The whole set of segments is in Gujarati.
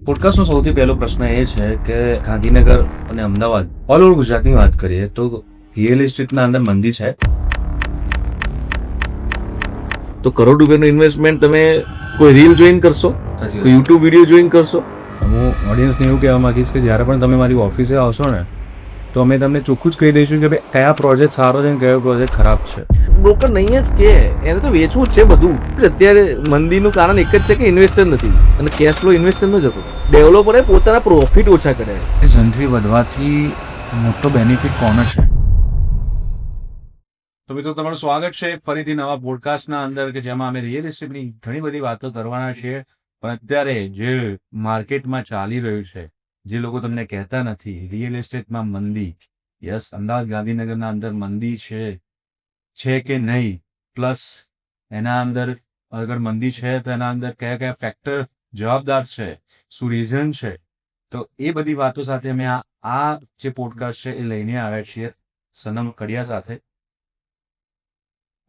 પોડકાસ્ટનો સૌથી પહેલો પ્રશ્ન એ છે કે ગાંધીનગર અને અમદાવાદ ઓલ ઓવર ગુજરાતની વાત કરીએ તો રિયલ એસ્ટેટના અંદર મંદી છે. તો કરોડ રૂપિયાનું ઇન્વેસ્ટમેન્ટ તમે કોઈ રીલ જોઈન કરશો, કોઈ યુટ્યુબ વિડીયો જોઈન કરશો? હું ઓડિયન્સને એવું કહેવા માંગીશ કે જ્યારે પણ તમે મારી ઓફિસે આવશો ને તો અમે તમને ચોખ્ખું જ કહી દઈશું કે ભાઈ કયા પ્રોજેક્ટ સારો છે અને કયો પ્રોજેક્ટ ખરાબ છે. બ્રોકર નહીં જ કે એને તો વેચવું જ છે બધું. અત્યારે મંદીનું કારણ એક જ છે કે ઇન્વેસ્ટર નથી અને કેશ ફ્લો ઇન્વેસ્ટરનો જ હતો. ડેવલપરે પોતાના પ્રોફિટ ઓછા કર્યા. એ જનરી વધવાથી મોટો બેનિફિટ કોનો છે? તો મિત્રો તમારું સ્વાગત છે ફરીથી નવા પોડકાસ્ટના અંદર કે જેમાં અમે રિયલ એસ્ટેટની ઘણી બધી વાતો કરવાના છીએ. પણ અત્યારે જે માર્કેટમાં ચાલી રહ્યું છે, જે લોકો તમને કહેતા નથી, રિયલ એસ્ટેટમાં મંદી. યસ, અમદાવાદ ગાંધીનગરના અંદર મંદી છે કે નહીં, પ્લસ એના અંદર અગર મંદી છે તો એના અંદર કયા કયા ફેક્ટર જવાબદાર છે, શું રીઝન છે, તો એ બધી વાતો સાથે અમે આ જે પોડકાસ્ટ છે એ લઈને આવ્યા છીએ સનમ કડિયા સાથે.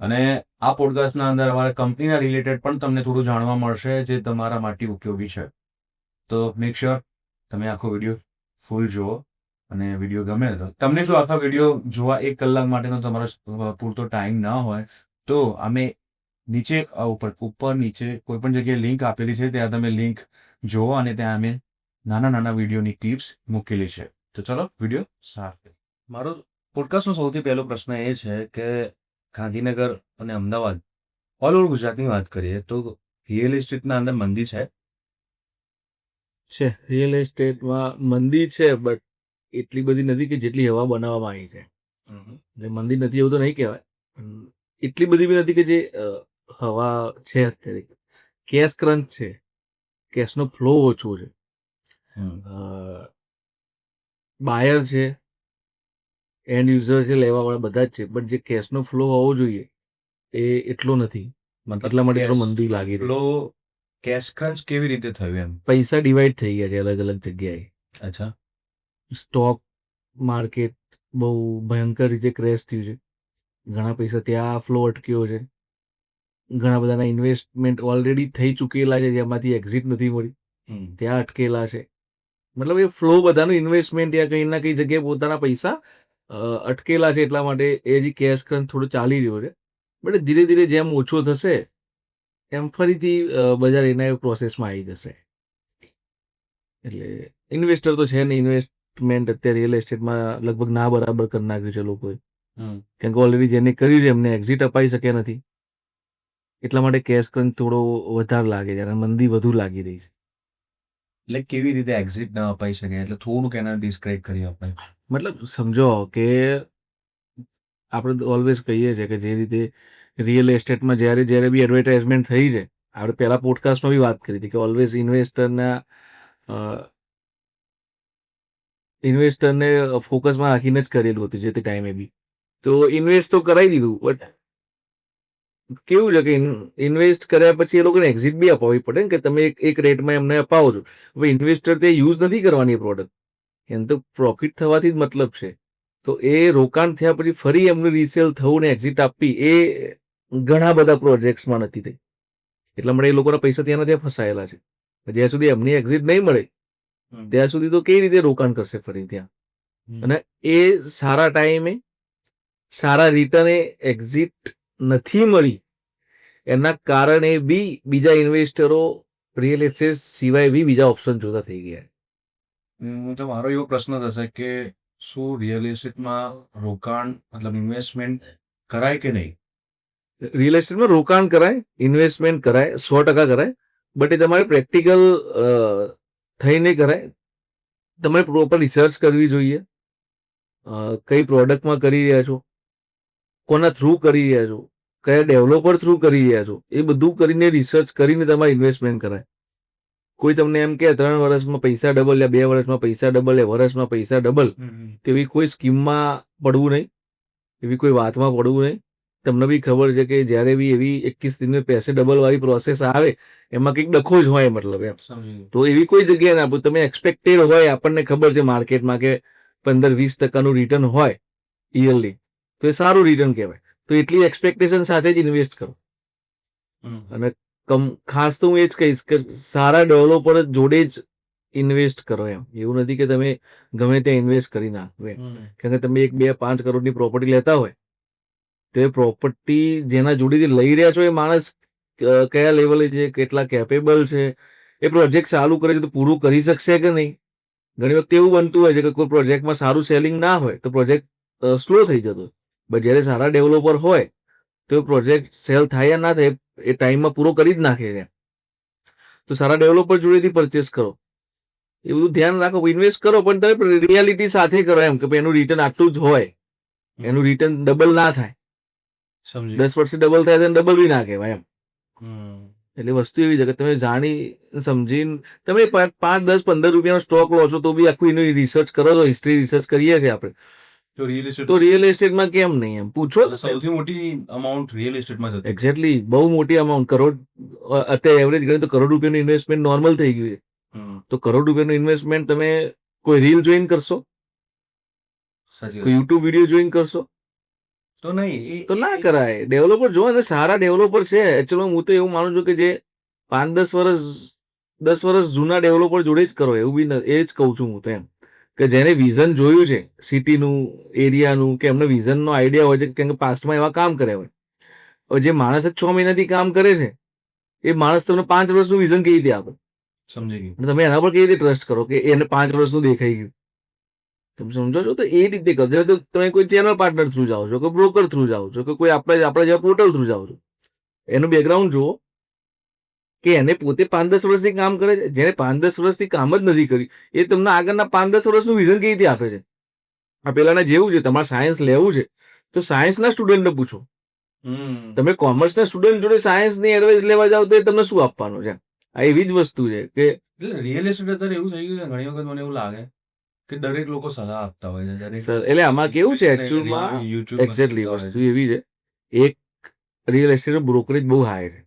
અને આ પોડકાસ્ટના અંદર અમારા કંપનીના રિલેટેડ પણ તમને થોડું જાણવા મળશે જે તમારા માટે ઉપયોગી છે. તો મેક શ્યોર તમે આખો વિડીયો ફૂલ જુઓ અને વિડીયો ગમે તો તમને જો આખા વિડીયો જોવા 1 કલાક માટેનો તમારો પૂરતો ટાઈમ ના હોય તો અમે નીચે ઉપર નીચે કોઈ પણ જગ્યાએ લિંક આપેલી છે, ત્યાં તમે લિંક જુઓ અને ત્યાં અમે નાના નાના વિડીયોની ક્લિપ્સ મૂકેલી છે. તો ચલો વિડીયો સ્ટાર્ટ કરીએ. મારો પોડકાસ્ટનો સૌથી પહેલો પ્રશ્ન એ છે કે ગાંધીનગર અને અમદાવાદ ઓલ ઓવર ગુજરાતની વાત કરીએ તો રિયલ એસ્ટેટના અંદર મંદી છે. રિયલ એસ્ટેટમાં મંદી છે, બટ એટલી બધી નથી કે જેટલી હવા બનાવવામાં આવી છે. એટલે મંદી નથી એવું તો નહીં કહેવાય, એટલી બધી બી નથી કે જે હવા છે. અત્યારે કેશ ક્રંચ છે, કેશનો ફ્લો ઓછો છે, બાયર છે, એન્ડ યુઝર છે, લેવાવાળા બધા જ છે, બટ જે કેશનો ફ્લો હોવો જોઈએ એ એટલો નથી. એટલા માટે એટલો મંદી લાગી રહી. કેશ ક્રંચ કેવી રીતે થયું એમ? પૈસા ડિવાઈડ થઈ ગયા છે અલગ અલગ જગ્યાએ. અચ્છા. સ્ટોક માર્કેટ બહુ ભયંકર રીતે ક્રેશ થયું છે. ઘણા પૈસા ત્યાં ફ્લો અટક્યો છે. ઘણા બધાના ઇન્વેસ્ટમેન્ટ ઓલરેડી થઈ ચૂકેલા છે જેમાંથી એક્ઝિટ નથી મળી, ત્યાં અટકેલા છે. મતલબ એ ફ્લો બધાનું ઇન્વેસ્ટમેન્ટ યા કંઈ ના કંઈ જગ્યાએ પોતાના પૈસા અટકેલા છે. એટલા માટે એ જે કેશ ક્રંચ થોડો ચાલી રહ્યો છે. બટ ધીરે ધીરે જેમ ઓછો થશે એમ ફરીથી બજાર એના પ્રોસેસમાં આવી જશે. એટલે ઇન્વેસ્ટર તો છે ને, ઇન્વેસ્ટમેન્ટ અત્યારે રિયલ એસ્ટેટમાં લગભગ ના બરાબર કરી નાખ્યું છે લોકોએ. કેમ કે ઓલરેડી જેને કર્યું છે એમને એક્ઝિટ અપાઈ શકે નથી. એટલા માટે કેશ ક્રંચ થોડો વધારે લાગે છે અને મંદી વધુ લાગી રહી છે. એટલે કેવી રીતે એક્ઝિટ ન અપાઈ શકે? એટલે થોડુંક એના ડિસ્ક્રાઇબ કરી આપણે. મતલબ સમજો કે આપણે ઓલવેઝ કહીએ છીએ કે જે રીતે રિયલ એસ્ટેટમાં જ્યારે બી એડવર્ટાઇઝમેન્ટ થઈ છે, આપણે પહેલા પોડકાસ્ટમાં બી વાત કરી હતી કે ઓલવેઝ ઇન્વેસ્ટરને ફોકસમાં રાખીને જ કરેલું હતું જે તે ટાઈમે બી. તો ઇન્વેસ્ટ તો કરાવી દીધું, બટ કેવું છે કે ઇન્વેસ્ટ કર્યા પછી એ લોકોને એક્ઝિટ બી અપાવવી પડે ને, કે તમે એક રેટમાં એમને અપાવો છો. હવે ઇન્વેસ્ટર તે યુઝ નથી કરવાની એ પ્રોડક્ટ, એને તો પ્રોફિટ થવાથી જ મતલબ છે. તો એ રોકાણ થયા પછી ફરી એમનું રીસેલ થવું ને એક્ઝિટ આપવી એ ઘણા બધા પ્રોજેક્ટ્સમાં નથી થઈ. એટલા માટે એ લોકોના પૈસા ત્યાં ત્યાં ફસાયેલા છે. જ્યાં સુધી એમની એક્ઝિટ નહીં મળે ત્યાં સુધી તો કઈ રીતે રોકાણ કરશે ફરી ત્યાં? અને એ સારા ટાઈમે સારા રિટર્ને એક્ઝિટ નથી મળી એના કારણે બી બીજા ઇન્વેસ્ટરો રિયલ એસ્ટેટ સિવાય બી બીજા ઓપ્શન જોતા થઈ ગયા. તો મારો એવો પ્રશ્ન થશે કે શું રિયલ એસ્ટેટમાં રોકાણ મતલબ ઇન્વેસ્ટમેન્ટ કરાય કે નહીં? રિયલ એસ્ટેટમાં રોકાણ કરાય, ઇન્વેસ્ટમેન્ટ કરાય, 100% કરાય, બટ એ તમારે પ્રેક્ટિકલ થઈને કરાય. તમારે પ્રોપર રિસર્ચ કરવી જોઈએ. કઈ પ્રોડક્ટમાં કરી રહ્યા છો, કોના થ્રુ કરી રહ્યા છો, કયા ડેવલપર થ્રુ કરી રહ્યા છો, એ બધું કરીને રિસર્ચ કરીને તમારે ઇન્વેસ્ટમેન્ટ કરાય. કોઈ તમને એમ કે 3 વર્ષમાં પૈસા ડબલ, યા 2 વર્ષમાં પૈસા ડબલ, યા વર્ષમાં પૈસા ડબલ, તેવી કોઈ સ્કીમમાં પડવું નહીં, એવી કોઈ વાતમાં પડવું નહીં. તમને બી ખબર છે કે જ્યારે બી એવી 21 દિન પૈસે ડબલ વાળી પ્રોસેસ આવે એમાં કંઈક ડખો જ હોય, મતલબ એમ. તો એવી કોઈ જગ્યાએ ના આપો. તમે એક્સપેક્ટેડ હોય, આપણને ખબર છે માર્કેટમાં કે 15-20% રિટર્ન હોય યરલી, તો એ સારું રિટર્ન કહેવાય. તો એટલી એક્સપેક્ટેશન સાથે જ ઇન્વેસ્ટ કરો. અને ખાસ તો હું એ જ કહીશ કે સારા ડેવલપર જોડે જ ઇન્વેસ્ટ કરો એમ. એવું નથી કે તમે ગમે ત્યાં ઇન્વેસ્ટ કરી નાખો એમ. કારણ કે તમે 1, 2, 5 કરોડની પ્રોપર્ટી લેતા હોય તો એ પ્રોપર્ટી જેના જોડેથી લઈ રહ્યા છો એ માણસ કયા લેવલે છે, કેટલા કેપેબલ છે, એ પ્રોજેક્ટ ચાલુ કરે છે તો પૂરું કરી શકશે કે નહીં. ઘણી વખત એવું બનતું હોય છે કે કોઈ પ્રોજેક્ટમાં સારું સેલિંગ ના હોય તો પ્રોજેક્ટ સ્લો થઈ જતો હોય. બટ જ્યારે સારા ડેવલપર હોય તો પ્રોજેક્ટ સેલ થાય યા ના થાય એ ટાઈમમાં પૂરો કરી જ નાખે છે. તો સારા ડેવલપર જોડેથી પરચેસ કરો. એ બધું ધ્યાન રાખો, ઇન્વેસ્ટ કરો પણ તમે રિયાલિટી સાથે કરો એમ કે ભાઈ એનું રિટર્ન આટલું જ હોય, એનું રિટર્ન ડબલ ના થાય. સમજી 10 વર્ષે ડબલ થાય તો ડબલ બી ના કહેવાય એમ. હમ. એટલે વસ્તુ એવી છે કે તમે જાણી સમજીને તમે 5, 10, 15 રૂપિયાનો સ્ટોક લો છો તો બી આખું એનું રિસર્ચ કરો છો. હિસ્ટ્રી રિસર્ચ કરીએ છીએ આપણે તો રિયલ એસ્ટેટ તો રિયલ એસ્ટેટમાં કેમ નહીં એમ પૂછો. સૌથી મોટી અમાઉન્ટ રિયલ એસ્ટેટમાં જતી. એક્ઝેક્ટલી બહુ મોટી અમાઉન્ટ, કરોડ અત્યારે એવરેજ ગણીએ તો કરોડ રૂપિયાનું ઇન્વેસ્ટમેન્ટ નોર્મલ થઈ ગયું છે. તો કરોડ રૂપિયાનું ઇન્વેસ્ટમેન્ટ તમે કોઈ રીલ જોઈન કરશો, સાચી કોઈ યુટ્યુબ વિડીયો જોઈન કરશો તો નહીં, તો ના કરાય. ડેવલપર જો અને સારા ડેવલપર છે. એકચ્યુઅલી હું તો એવું માનું છું કે જે 5, 10 વર્ષ જૂના ડેવલપર જોડે જ કરો. એવું બી એ જ કહું છું હું તો એમ કે જેને વિઝન જોયું છે સિટીનું, એરિયાનું, કે એમને વિઝનનો આઈડિયા હોય છે, કેમ કે પાસ્ટમાં એવા કામ કર્યા હોય. હવે જે માણસ જ 6 મહિનાથી કામ કરે છે એ માણસ તમને 5 વર્ષનું વિઝન કેવી રીતે આપે? સમજી ગયું. તમે એના પર કેવી રીતે ટ્રસ્ટ કરો કે એને 5 વર્ષનું દેખાઈ ગયું? તમે સમજો છો? તો એ રીતે કરો. જ્યારે તો તમે કોઈ ચેનલ પાર્ટનર થ્રુ જાઓ છો, કે બ્રોકર થ્રુ જાઓ છો, કે કોઈ આપણા જેવા પોર્ટલ થ્રુ જાઓ છો, એનું બેકગ્રાઉન્ડ જુઓ કે એને પોતે 5, 10 વર્ષથી કામ કરે છે. જેને 5, 10 વર્ષથી કામ જ નથી કર્યું એ તમને આગળના 5, 10 વર્ષનું વિઝન કેવી રીતે આપે છે? આ પેલાને જેવું છે, તમારે સાયન્સ લેવું છે તો સાયન્સના સ્ટુડન્ટને પૂછો. તમે કોમર્સના સ્ટુડન્ટ જોડે સાયન્સની એડવાઇસ લેવા જાઓ તો એ તમને શું આપવાનું છે? આ એવી જ વસ્તુ છે કે રિયલ એસ્ટેટ અત્યારે એવું થઈ ગયું છે, ઘણી વખત મને એવું લાગે કે દરેક લોકો સલાહ આપતા હોય છે. સર એટલે આમાં કેવું છે એકચ્યુઅલમાં, એક્ઝેક્ટલી વસ્તુ એવી છે, એક રિયલ એસ્ટેટનો બ્રોકરેજ બહુ હાઈ છે.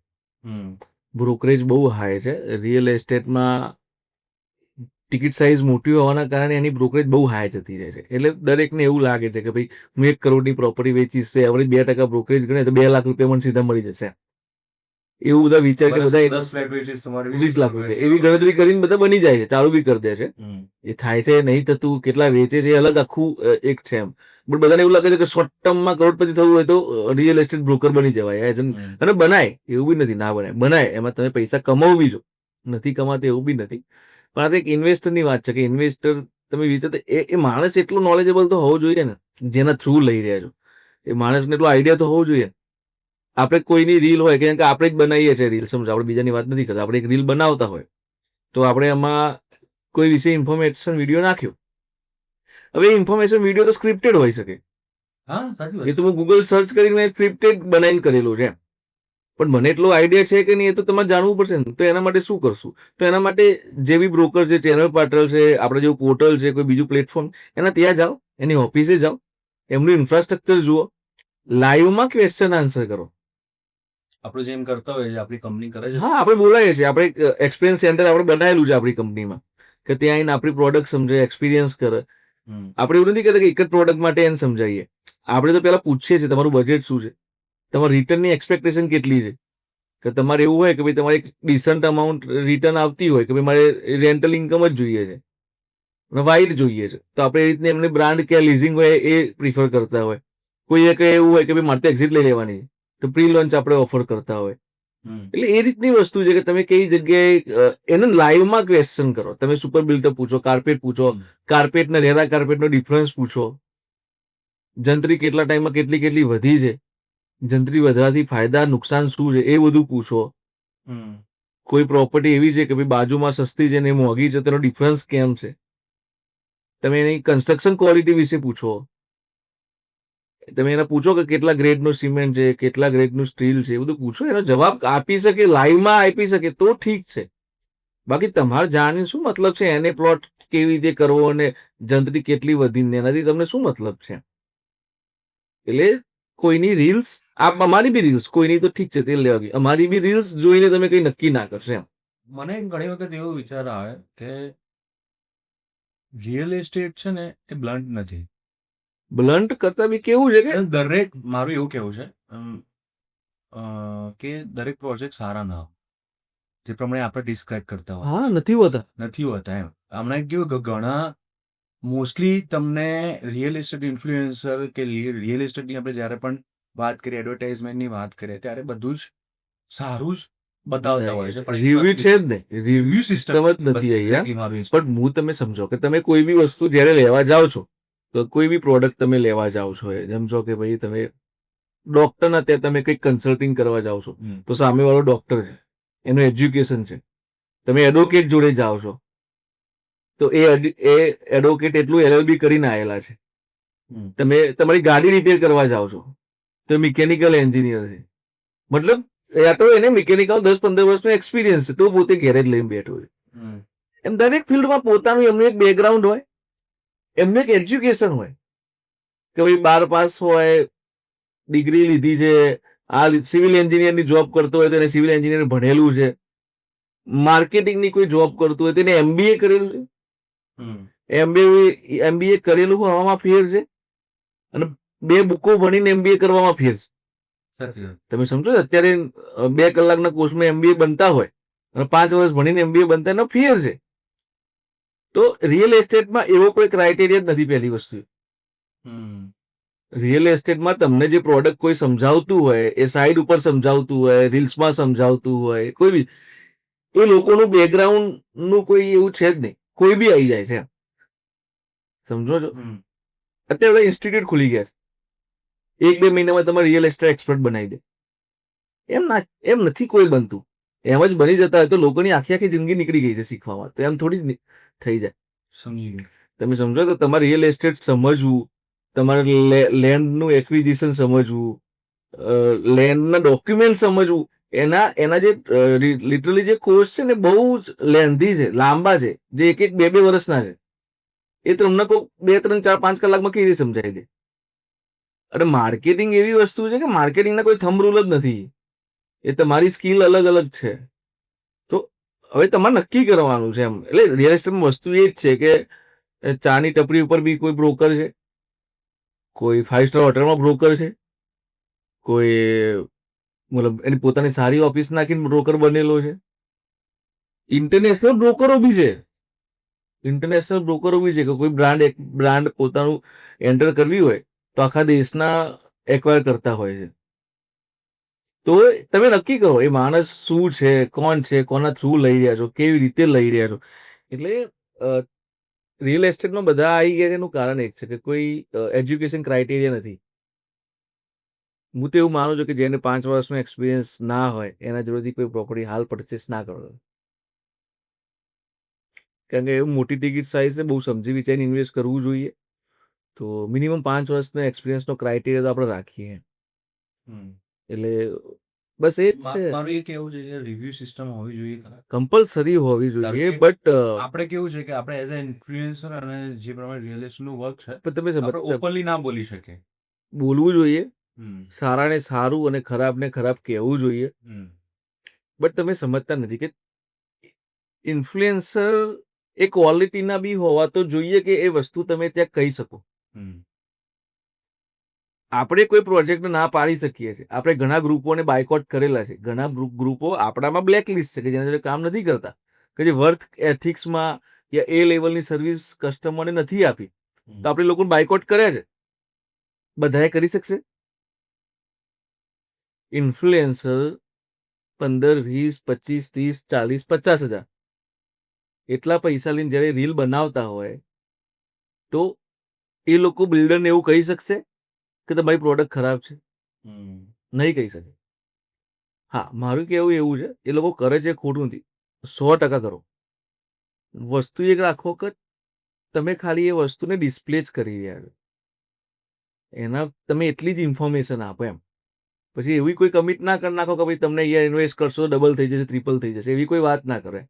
બ્રોકરેજ બહુ હાઈ છે રિયલ એસ્ટેટમાં. ટિકિટ સાઇઝ મોટી હોવાના કારણે એની બ્રોકરેજ બહુ હાઈ જતી રહે છે. એટલે દરેકને એવું લાગે છે કે ભાઈ હું 1 કરોડની પ્રોપર્ટી વેચીશ તો એવરેજ 2% બ્રોકરેજ ગણે તો 2 લાખ રૂપિયા મને સીધા મળી જશે. એવું બધા વિચાર કે બધા 10 ફ્લેટ વેચીસ તમારે 20 લાખ રૂપિયા એવી ગણતરી કરીને બધા બની જાય છે, ચાલુ બી કરી દે છે. એ થાય છે નહીં થતું, કેટલા વેચે છે એ અલગ આખું એક છે એમ. બટ બધાને એવું લાગે છે કે શોર્ટ ટર્મમાં કરોડપતિ થવું હોય તો રિયલ એસ્ટેટ બ્રોકર બની જવાય. અને બનાય, એવું બી નથી ના બનાય, બનાય. એમાં તમે પૈસા કમાવો બી છો, નથી કમાતા એવું બી નથી. પણ આ તો એક ઇન્વેસ્ટરની વાત છે કે ઇન્વેસ્ટર તમે વિચારતા એ માણસ એટલો નોલેજેબલ તો હોવો જોઈએ ને જેના થ્રુ લઈ રહ્યા છો. એ માણસને એટલો આઈડિયા તો હોવો જોઈએ. આપણે કોઈની રીલ હોય કે આપણે જ બનાવીએ છીએ રીલ, સમજો, આપણે બીજાની વાત નથી કરતા, આપણે એક રીલ બનાવતા હોય તો આપણે એમાં કોઈ વિશે ઇન્ફોર્મેશન વિડીયો નાખ્યો. હવે ઇન્ફોર્મેશન વિડીયો તો સ્ક્રિપ્ટેડ હોઈ શકે. હા, સાચી વાત. એ તો હું ગૂગલ સર્ચ કરીને સ્ક્રિપ્ટેડ બનાવીને કરેલું છે. પણ મને એટલો આઈડિયા છે કે નહીં એ તો તમારે જાણવું પડશે ને. તો એના માટે શું કરશું? તો એના માટે જે બી બ્રોકર છે, ચેનલ પાર્ટનર છે, આપણે જેવું પોર્ટલ છે, કોઈ બીજું પ્લેટફોર્મ, એના ત્યાં જાઓ, એની ઓફિસે જાઓ, એમનું ઇન્ફ્રાસ્ટ્રક્ચર જુઓ, લાઈવમાં ક્વેશ્ચન આન્સર કરો. આપણે જેમ કરતા હોય આપણી કંપની કરે છે. હા, આપણે બોલાવીએ છીએ, આપણે એક્સપિરિયન્સ સેન્ટર આપણે બનાવેલું છે આપણી કંપનીમાં કે ત્યાં આવીને આપણી પ્રોડક્ટ સમજે, એક્સપિરિયન્સ કરે. આપણે એવું નથી કહેતા કે એક જ પ્રોડક્ટ માટે એને સમજાવીએ. આપણે તો પહેલા પૂછીએ છીએ તમારું બજેટ શું છે, તમારી રિટર્નની એક્સપેક્ટેશન કેટલી છે. કે તમારે એવું હોય કે ભાઈ તમારે એક ડિસન્ટ અમાઉન્ટ રિટર્ન આવતી હોય કે ભાઈ મારે રેન્ટલ ઇન્કમ જ જોઈએ છે અને વાઇટ જોઈએ છે, તો આપણે એ રીતની એમને બ્રાન્ડ કે લીઝિંગ હોય એ પ્રિફર કરતા હોય. કોઈ એક એવું હોય કે ભાઈ મારે તો એક્ઝિટ લઈ લેવાની છે તો પ્રી લોન્ચ આપણે ઓફર કરતા હોય. એટલે એ રીતની વસ્તુ છે કે તમે કઈ જગ્યાએ એને લાઈવમાં ક્વેશ્ચન કરો. તમે સુપર બિલ્ડર પૂછો, કાર્પેટ પૂછો, કાર્પેટ ને રેરા કાર્પેટનો ડિફરન્સ પૂછો, જંત્રી કેટલા ટાઈમમાં કેટલી વધી છે, જંત્રી વધવાથી ફાયદા નુકસાન શું છે એ બધું પૂછો. કોઈ પ્રોપર્ટી એવી છે કે ભાઈ બાજુમાં સસ્તી છે ને મોંઘી છે, તેનો ડિફરન્સ કેમ છે. તમે એની કન્સ્ટ્રક્શન ક્વોલિટી વિશે પૂછો. તમે એને પૂછો કે કેટલા ગ્રેડનું સિમેન્ટ છે, કેટલા ગ્રેડનું સ્ટીલ છે, એ બધું પૂછો. એનો જવાબ આપી શકે, લાઈવમાં આપી શકે તો ઠીક છે. બાકી તમારે જાણીને શું મતલબ છે એને પ્લોટ કેવી રીતે કરવો અને જંત્રી કેટલી વધીને, એનાથી તમને શું મતલબ છે? એટલે કોઈની રીલ્સ, અમારી બી રીલ્સ, કોઈની તો ઠીક છે તે લેવા ગઈ, અમારી બી રીલ્સ જોઈને તમે કઈ નક્કી ના કરશો એમ. મને ઘણી વખત એવો વિચાર આવે કે રિયલ એસ્ટેટ છે ને એ બ્લન્ટ નથી. બ્લન્ટ કરતા બી કેવું છે કે દરેક, મારું એવું કેવું છે કે દરેક પ્રોજેક્ટ સારા ના હોય. જે પ્રમાણે આપણે ડિસ્ક્રાઇબ કરતા હોય હા, નથી હોતા. નથી હોતા એમ. હમણાં કેવું કે ઘણા મોસ્ટલી તમને રિયલ એસ્ટેટ ઇન્ફ્લુએન્સર કે રિયલ એસ્ટેટની આપણે જ્યારે પણ વાત કરીએ, એડવર્ટાઇઝમેન્ટની વાત કરીએ, ત્યારે બધું જ સારું જ બતાવતા હોય છે. રિવ્યુ છે જ નહીં. રિવ્યુ રિવ્યુ સિસ્ટમ જ નથી અહીંયા. એક્ઝેક્ટલી મારું પણ હું તમે સમજો કે તમે કોઈ બી વસ્તુ જ્યારે લેવા જાઓ છો, તો કોઈ બી પ્રોડક્ટ તમે લેવા જાઓ છો, સમજો કે ભાઈ તમે ડોક્ટરના ત્યાં તમે કંઈક કન્સલ્ટિંગ કરવા જાઓ છો, તો સામેવાળો ડોક્ટર છે, એનું એજ્યુકેશન છે. તમે એડવોકેટ જોડે જાઓ છો, તો એ એડવોકેટ એટલું LLB કરીને આવેલા છે. તમે તમારી ગાડી રિપેર કરવા જાઓ છો, તો મિકેનિકલ એન્જિનિયર છે. મતલબ યા તો એને મિકેનિકલ 10-15 વર્ષનો એક્સપિરિયન્સ છે, તો પોતે ગેરેજ લઈને બેઠો છે. એમ દરેક ફિલ્ડમાં પોતાનું એમનું એક બેકગ્રાઉન્ડ હોય, એમનું એક એજ્યુકેશન હોય, કે ભાઈ 12 પાસ હોય, ડિગ્રી લીધી છે, આ સિવિલ એન્જિનિયરની જોબ કરતો હોય તો એને સિવિલ એન્જિનિયર ભણેલું છે, માર્કેટિંગની કોઈ જોબ કરતું હોય તો એને MBA કરેલું છે. MBA કરેલું હોવામાં ફેર છે, અને 2 બુકો ભણીને MBA કરવામાં ફેર છે. સાચી વાત. તમે સમજો છો અત્યારે 2 કલાકના કોર્સમાં MBA બનતા હોય અને 5 વર્ષ ભણીને MBA બનતા એનો ફેર છે. તો રિયલ એસ્ટેટમાં એવો કોઈ ક્રાઇટેરિયા જ નથી. પહેલી વસ્તુ, રિયલ એસ્ટેટમાં તમને જે પ્રોડક્ટ કોઈ સમજાવતું હોય, એ સાઈડ ઉપર સમજાવતું હોય, રીલ્સમાં સમજાવતું હોય, કોઈ બી, એ લોકોનું બેકગ્રાઉન્ડનું કોઈ એવું છે જ નહીં. કોઈ બી આવી જાય છે, સમજો છો. અત્યારે ઇન્સ્ટિટ્યૂટ ખુલી ગયા છે, 1-2 મહિનામાં તમારે રિયલ એસ્ટેટ એક્સપર્ટ બનાવી દે. એમ નથી કોઈ બનતું. એમ જ બની જતા હોય તો લોકોની આખી જિંદગી નીકળી ગઈ છે શીખવામાં. તો એમ થોડી જ થઈ જાય. સમજી ગયો. તમે સમજો તો તમારે રિયલ એસ્ટેટ સમજવું, તમારે લેન્ડનું એક્વિઝિશન સમજવું, લેન્ડના ડોક્યુમેન્ટ સમજવું, એના જે લિટરલી જે કોર્સ છે ને બહુ જ લેન્ધી છે, લાંબા છે, જે 1-1, 2-2 વર્ષના છે. એ તમને કોઈ 2, 3, 4, 5 કલાકમાં કેવી રીતે સમજાવી દે. અને માર્કેટિંગ એવી વસ્તુ છે કે માર્કેટિંગના કોઈ થંબ રૂલ જ નથી. એ તમારી સ્કિલ અલગ અલગ છે. તો હવે તમારે નક્કી કરવાનું છે એમ. એટલે રિયલ એસ્ટેટમાં વસ્તુ એ જ છે કે ચાની ટપરી ઉપર બી કોઈ બ્રોકર છે, કોઈ 5 સ્ટાર હોટલમાં બ્રોકર છે, કોઈ મતલબ એની પોતાની સારી ઓફિસ નાખીને બ્રોકર બનેલો છે. ઇન્ટરનેશનલ બ્રોકરો બી છે. કે કોઈ બ્રાન્ડ પોતાનું એન્ટર કરવી હોય તો આખા દેશના એક્વાયર કરતા હોય છે. તો તમે નક્કી કરો એ માણસ શું છે, કોણ છે, કોના થ્રુ લઈ રહ્યા છો, કેવી રીતે લઈ રહ્યા છો. એટલે રિયલ એસ્ટેટમાં બધા આવી ગયા છે એનું કારણ એક છે કે કોઈ એજ્યુકેશન ક્રાઇટેરિયા નથી. હું તો એવું માનું છું કે જેને 5 વર્ષનો એક્સપિરિયન્સ ના હોય એના જોડેથી કોઈ પ્રોપર્ટી હાલ પરચેસ ના કરો. કારણ કે એવું મોટી ટિકિટ સાઇઝ છે, બહુ સમજી વિચારીને ઇન્વેસ્ટ કરવું જોઈએ. તો મિનિમમ 5 વર્ષનો એક્સપિરિયન્સનો ક્રાઇટેરિયા તો આપણે રાખીએ. એટલે બસ એ જ છે. મારું એ કેવું છે કે રિવ્યુ સિસ્ટમ હોવી જોઈએ. કમ્પલસરી હોવી જોઈએ. કે બટ આપણે કેવું છે કે આપણે એઝ અ ઇન્ફ્લુએન્સર અને જે પ્રમાણે રિયલ એસ્ટેટનું વર્ક છે, તમે આપણે ઓપનલી ના બોલી શકીએ. બોલવું જોઈએ, સારાને સારું અને ખરાબને ખરાબ કહેવું જોઈએ. બટ તમે સમજતા નથી કે ઇન્ફ્લુએન્સર એ ક્વોલિટીના બી હોવા તો જોઈએ કે એ વસ્તુ તમે ત્યાં કહી શકો. આપણે કોઈ પ્રોજેક્ટ ના પાડી શકીએ છીએ. આપણે ઘણા ગ્રુપોને બાયકોટ કરેલા છે. ઘણા ગ્રુપો આપણામાં બ્લેકલિસ્ટ છે કે જેના જોડે કામ નથી કરતા, કે જે વર્થ એથિક્સમાં યા એ લેવલની સર્વિસ કસ્ટમરને નથી આપી, તો આપણે લોકોને બાયકોટ કર્યા છે. બધાએ કરી શકશે? ઇન્ફ્લુએન્સર 15, 20, 25, 30, 40, 50,000 એટલા પૈસા લઈને જ્યારે રીલ બનાવતા હોય તો એ લોકો બિલ્ડરને એવું કહી શકશે કે તમારી પ્રોડક્ટ ખરાબ છે? નહીં કહી શકે. હા, મારું કહેવું એવું છે, એ લોકો કરે છે ખોટું નથી, 100% કરો. વસ્તુ એક રાખો કે તમે ખાલી એ વસ્તુને ડિસ્પ્લે જ કરી રહ્યા છો. એના તમે એટલી જ ઇન્ફોર્મેશન આપો એમ. પછી એવી કોઈ કમિટ ના કરી નાખો કે ભાઈ તમને અહીંયા ઇન્વેસ્ટ કરશો તો ડબલ થઈ જશે, ટ્રિપલ થઈ જશે. એવી કોઈ વાત ના કરે.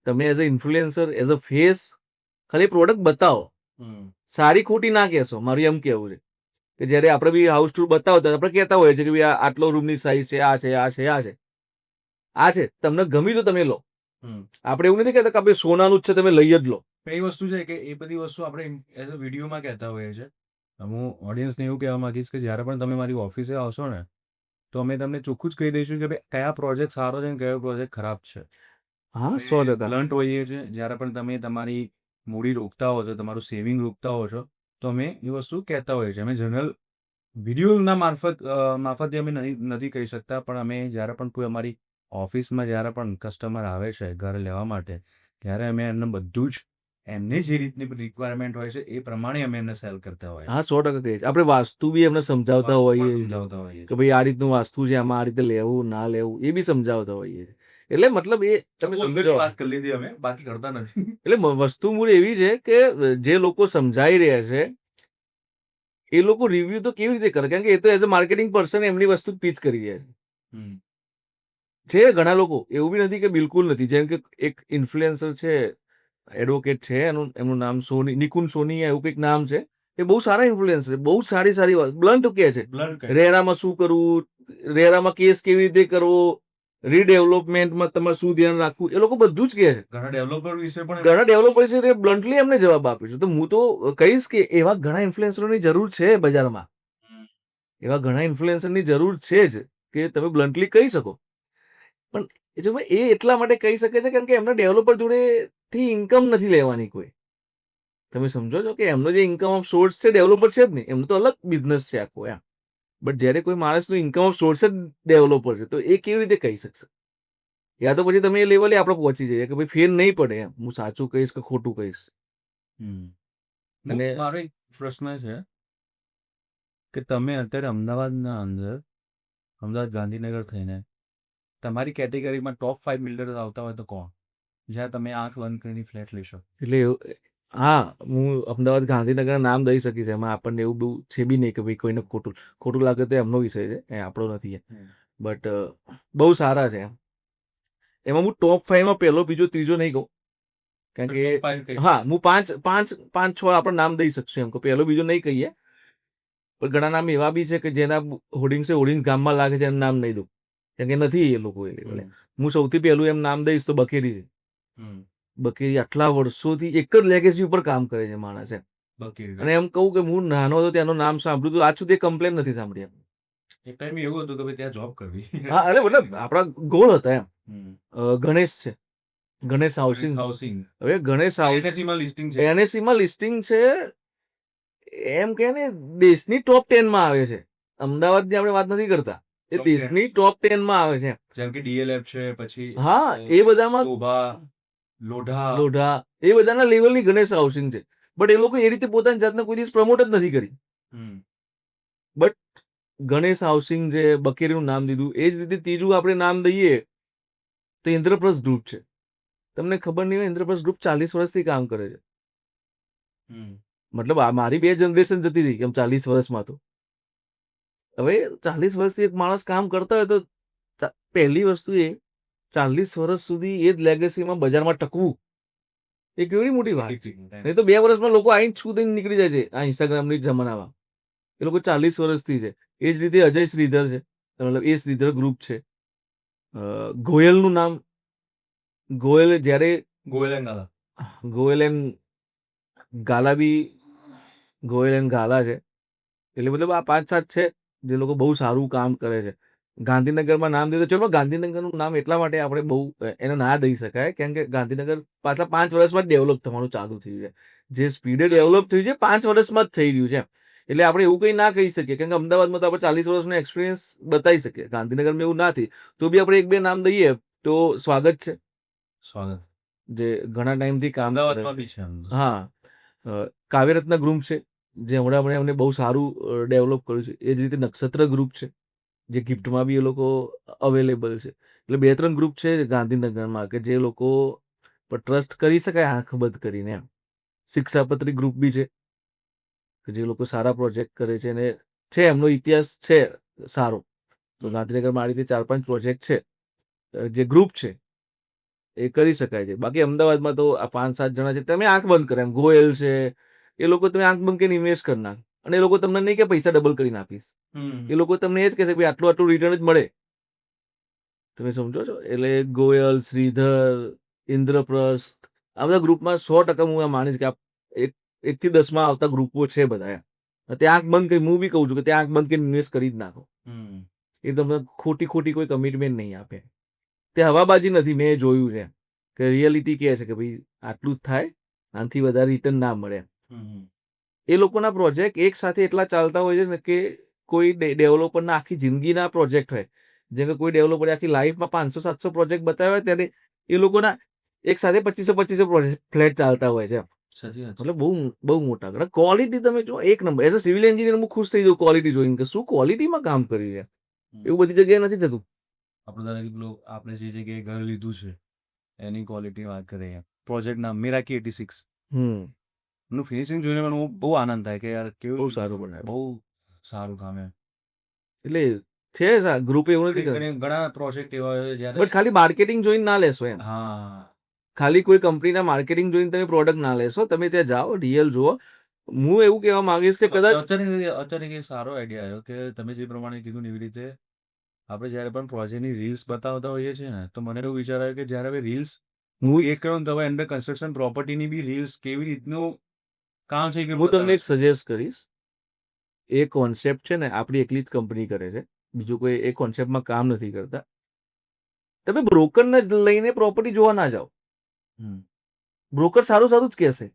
તમે as a influencer, as a face ખાલી પ્રોડક્ટ બતાવો. સારી ખોટી ના કહેશો. મારું એમ કહેવું છે કે જ્યારે આપણે બી હાઉસ ટૂર બતાવતા આપણે કહેતા હોઈએ છીએ કે ભાઈ આટલો રૂમની સાઇઝ છે, આ છે, આ છે, આ છે, આ છે, તમને ગમી તો તમે લો. આપણે એવું નથી કહેતા કે આપણે સોનાનું જ છે તમે લઈ જ લો. એ વસ્તુ છે કે એ બધી વસ્તુ આપણે એઝ અ વિડીયોમાં કહેતા હોઈએ છીએ. હું ઓડિયન્સને એવું કહેવા માંગીશ કે જ્યારે પણ તમે મારી ઓફિસે આવશો ને, તો અમે તમને ચોખ્ખું જ કહી દઈશું કે ભાઈ કયા પ્રોજેક્ટ સારો છે અને કયો પ્રોજેક્ટ ખરાબ છે. હા 100%. બ્લન્ટ હોઈએ છે જ્યારે પણ તમે તમારી મૂડી રોકતા હો છો, તમારું સેવિંગ રોકતા હો છો, તો અમે એ વસ્તુ કહેતા હોઈએ છીએ. અમે જનરલ વિડીયોના મારફતે અમે નથી કહી શકતા, પણ અમે જ્યારે પણ કોઈ અમારી ઓફિસમાં જ્યારે પણ કસ્ટમર આવે છે ઘર લેવા માટે, ત્યારે અમે એમને બધું જ એમને જે રીતની રિક્વાયરમેન્ટ હોય છે એ પ્રમાણે અમે એમને સેલ કરતા હોઈએ હા 100% કહીએ છીએ. આપણે વાસ્તુ બી એમને સમજાવતા હોઈએ છીએ સમજાવતા હોઈએ કે છીએ. ભાઈ આ રીતનું વાસ્તુ છે, આમાં આ રીતે લેવું ના લેવું એ બી સમજાવતા હોઈએ છીએ. એટલે મતલબ એ તમે સુંદરની સમજો. વાત કરી લીધી અમે, બાકી કરતા નથી. એટલે વસ્તુ મૂળ એવી છે કે જે લોકો સમજાઈ રહ્યા છે એ લોકો રિવ્યુ તો કેવી રીતે કરે, કારણ કે એ તો એઝ અ માર્કેટિંગ પર્સન એમની વસ્તુ પીચ કરી રહ્યા હમ. છે ઘણા લોકો. એવું બી નથી કે બિલકુલ નથી. જેમ કે એક ઇન્ફ્લુએન્સર છે, એડવોકેટ છે, એમનું નામ સોની, નિકુંજ સોની એવું કંઈક નામ છે. એ બહુ સારા ઇન્ફ્લુએન્સર છે, બહુ સારી વાત બ્લન્ટ કહે છે. બ્લન્ટ કહે. રેરામાં શું કરવું, રેરામાં કેસ કેવી રીતે કરવો, રીડેવલપમેન્ટમાં તમારે શું ધ્યાન રાખવું, એ લોકો બધું જ કહે છે. ઘણા ડેવલપર વિશે પણ ઘણા ડેવલપર છે તે બ્લન્ટલી એમને જવાબ આપે છે. તો હું તો કહીશ કે એવા ઘણા ઇન્ફ્લુએન્સરોની જરૂર છે બજારમાં. હમ. એવા ઘણા ઇન્ફ્લુએન્સરની જરૂર છે જ કે તમે બ્લન્ટલી કહી શકો. પણ એ જો ભાઈ એ એટલા માટે કહી શકે છે કારણ કે એમના ડેવલપર જોડેથી ઇન્કમ નથી લેવાની કોઈ. તમે સમજો છો કે એમનો જે ઇન્કમ ઓફ સોર્સ છે ડેવલપર છે જ નહીં. એમનો તો અલગ બિઝનેસ છે આખો એમ. બટ જ્યારે કોઈ માણસનું ઇન્કમ ઓફ સોર્સ જ ડેવલપર છે તો એ કેવી રીતે કહી શકશે? યા તો પછી તમે એ લેવલે આપણે પહોંચી જઈએ કે ભાઈ ફેર નહીં પડે એમ. હું સાચું કહીશ કે ખોટું કહીશ. અને મારો એક પ્રશ્ન છે કે તમે અત્યારે અમદાવાદના અંદર, અમદાવાદ ગાંધીનગર થઈને તમારી કેટેગરીમાં ટોપ 5 બિલ્ડર્સ આવતા હોય તો કોણ, જ્યાં તમે આંખ બંધ કરીને ફ્લેટ લેશો? એટલે હા, હું અમદાવાદ ગાંધીનગરના નામ દઈ શકીશ. એમાં આપણને એવું બહુ છે બી નહીં કે ભાઈ કોઈને ખોટું લાગે તો એમનો વિષય છે, એ આપણો નથી. બટ બહુ સારા છે એમ. એમાં હું ટોપ 5માં પહેલો, બીજો, ત્રીજો નહીં કહું. કારણ તો top five કે કઈ? હા, હું પાંચ છ આપણે નામ દઈ શકશું એમ. કે પહેલો બીજો નહીં કહીએ, પણ ઘણા નામ એવા બી છે કે જેના હોર્ડિંગ્સ ગામમાં લાગે છે એનું નામ નહીં દઉં. કારણ કે નથી એ લોકો એ લેવલે. હું સૌથી પહેલું એમ નામ દઈશ તો બખેરી છે. બકેરી આટલા વર્ષોથી એક જ લેગેસી ઉપર કામ કરે છે માણસ એમ. અને એમ કહું કે હું નાનો હતો ત્યાંનું નામ સાંભળ્યું તો આજ સુધી કમ્પ્લેન નથી સાંભળી એમ. એક ટાઈમ એવું હતું કે ભાઈ ત્યાં જોબ કરવી. હા, અરે મતલબ આપણા ગોળ હતા એમ. ગણેશ છે, ગણેશ હાઉસિંગ. હવે ગણેશ હાઉસિંગ લિસ્ટિંગ છે. એનએસીમાં લિસ્ટિંગ છે. એમ કે ને દેશની ટોપ 10માં આવે છે. અમદાવાદની આપણે વાત નથી કરતા, એ Top 10. દેશની ટોપ 10માં આવે છે. જેમ કે ડીએલએફ છે, પછી હા, એ બધામાં શોભા, લોઢા. લોઢા એ બધાના લેવલની ગણેશ હાઉસિંગ છે. બટ એ લોકો એ રીતે પોતાની જાતને કોઈ દિવસ પ્રમોટ જ નથી કરી. બટ ગણેશ હાઉસિંગ છે, બકેરીનું નામ દીધું. એ જ રીતે ત્રીજું આપણે નામ દઈએ તો ઇન્દ્રપ્રસ્થ ગ્રુપ છે. તમને ખબર નહીં હોય, ઇન્દ્રપ્રસ્થ ગ્રુપ 40 વર્ષથી કામ કરે છે. મતલબ મારી 2 જનરેશન જતી રહી એમ 40 વર્ષમાં. તો હવે 40 વર્ષથી એક માણસ કામ કરતા હોય તો પહેલી વસ્તુ એ 40 વર્ષ સુધી એ જ લેગેસીમાં બજારમાં ટકવું એ કેવી મોટી વાત છે. નહીં તો 2 વર્ષમાં લોકો આઈને છું દઈને નીકળી જાય છે આ ઇન્સ્ટાગ્રામની જમાનામાં. એ લોકો 40 વર્ષથી છે. એ જ રીતે અજય શ્રીધર છે, મતલબ એ શ્રીધર ગ્રુપ છે. ગોયલનું નામ, ગોયલ જ્યારે Goyal and Gala B, Goyal and Gala છે. એટલે મતલબ આ 5-7 છે જે લોકો બહુ સારું કામ કરે છે. ગાંધીનગરમાં નામ દીધું. ચલો ગાંધીનગરનું નામ એટલા માટે આપણે બહુ એને ના દઈ શકાય કેમ કે ગાંધીનગર પાછલા 5 વર્ષમાં જ ડેવલપ થવાનું ચાલુ થયું છે. જે સ્પીડે ડેવલપ થયું છે 5 વર્ષમાં જ થઈ રહ્યું છે. એટલે આપણે એવું કંઈ ના કહી શકીએ કેમ કે અમદાવાદમાં તો આપણે 40 વર્ષનો એક્સપિરિયન્સ બતાવી શકીએ. ગાંધીનગરમાં એવું ના થઈ તો બી આપણે 1-2 નામ દઈએ તો સ્વાગત છે. સ્વાગત. જે ઘણા ટાઈમથી કામ કરે. અમદાવાદમાં બી છે. હા, કાવ્યરત્ન ગ્રુપ છે જે હમણાં એમને બહુ સારું ડેવલપ કર્યું છે. એ જ રીતે નક્ષત્ર ગ્રુપ છે જે ગિફ્ટમાં બી એ લોકો અવેલેબલ છે. એટલે 2-3 ગ્રુપ છે ગાંધીનગરમાં કે જે લોકો પર ટ્રસ્ટ કરી શકાય આંખ બંધ કરીને એમ. શિક્ષાપત્રી ગ્રુપ બી છે કે જે લોકો સારા પ્રોજેક્ટ કરે છે અને છે એમનો ઇતિહાસ છે સારો. તો ગાંધીનગરમાં આ રીતે 4-5 પ્રોજેક્ટ છે જે ગ્રુપ છે એ કરી શકાય છે. બાકી અમદાવાદમાં તો આ 5-7 જણા છે તમે આંખ બંધ કરે એમ. ગોયલ છે એ લોકો તમે આંખ બંધ કરીને ઇન્વેસ્ટ કરી નાખ અને એ લોકો તમને નહીં કે પૈસા ડબલ કરીને આપીશ. એ લોકો તમને એ જ કહેશે કે આટલું રિટર્ન જ મળે. તમે સમજો છો? એટલે ગોયલ, શ્રીધર, ઇન્દ્રપ્રસ્થ આ બધા ગ્રુપમાં 100% હું માનીશ કે 1 થી 10માં આવતા ગ્રુપો છે બધા. ત્યાં આંખ બંધ કરી, હું બી કહું છું કે ત્યાં આંખ બંધ કરીને ઇન્વેસ્ટ કરી જ નાખો. એ તમને ખોટી કોઈ કમિટમેન્ટ નહીં આપે. તે હવાબાજી નથી, મેં જોયું છે. કે રિયાલિટી કહે છે કે ભાઈ આટલું જ થાય, આનાથી વધારે રિટર્ન ના મળે. એ લોકોના પ્રોજેક્ટ એક સાથે એટલા ચાલતા હોય છે ને કે કોઈ ડેવલપરના આખી જિંદગીના પ્રોજેક્ટ હોય. જેમ કે કોઈ ડેવલપરે આખી લાઈફમાં 500-700 પ્રોજેક્ટ બતાવ્યા હોય ત્યારે એ લોકોના એક સાથે 2500 પ્રોજેક્ટ ફ્લેટ ચાલતા હોય છે. સાચી વાત છે. એટલે બહુ બહુ મોટા ક્વોલિટી તમે જો એક number. As a civil engineer હું ખુશ થઈ જાઉં ક્વોલિટી જોઈને કે શું ક્વોલિટીમાં કામ કરી રહ્યા. એવું બધી જગ્યાએ નથી થતું. આપણે ધારો કે પેલું આપણે જે જગ્યાએ ઘર લીધું છે એની ક્વોલિટી વાત કરીએ. પ્રોજેક્ટ નામ મિરાકી 86 નું ફિનિશિંગ જોઈને મને બહુ આનંદ થાય કે યાર કેવું બહુ સારું બનાવ્યું. બહુ સારું કામ એમ. એટલે છે ગ્રુપ એવું નથી કરતું. ઘણા પ્રોજેક્ટ એવા હોય જ્યારે બટ ખાલી માર્કેટિંગ જોઈને ના લેશો એમ. હા ખાલી કોઈ કંપનીના માર્કેટિંગ જોઈને તમે પ્રોડક્ટ ના લેશો. તમે ત્યાં જાઓ, રિયલ જુઓ. હું એવું કહેવા માંગીશ કે કદાચ અચાનક એક સારો આઈડિયા આવ્યો કે તમે જે પ્રમાણે કીધું ને એવી રીતે આપણે જ્યારે પણ પ્રોજેક્ટની રીલ્સ બતાવતા હોઈએ છીએ ને તો મને એવું વિચાર આવ્યો કે જ્યારે હવે રીલ્સ હું એક કરું તો હવે અંડર કન્સ્ટ્રક્શન પ્રોપર્ટીની બી રીલ્સ કેવી રીતનું કામ છે કે હું તમને એક સજેસ્ટ કરીશ. એ કોન્સેપ્ટ છે ને આપણી એકલી જ કંપની કરે છે. બીજું કોઈ એ કોન્સેપ્ટમાં કામ નથી કરતા. તમે બ્રોકરને લઈને પ્રોપર્ટી જોવા ના જાઓ. બ્રોકર સારું સારું જ કહેશે.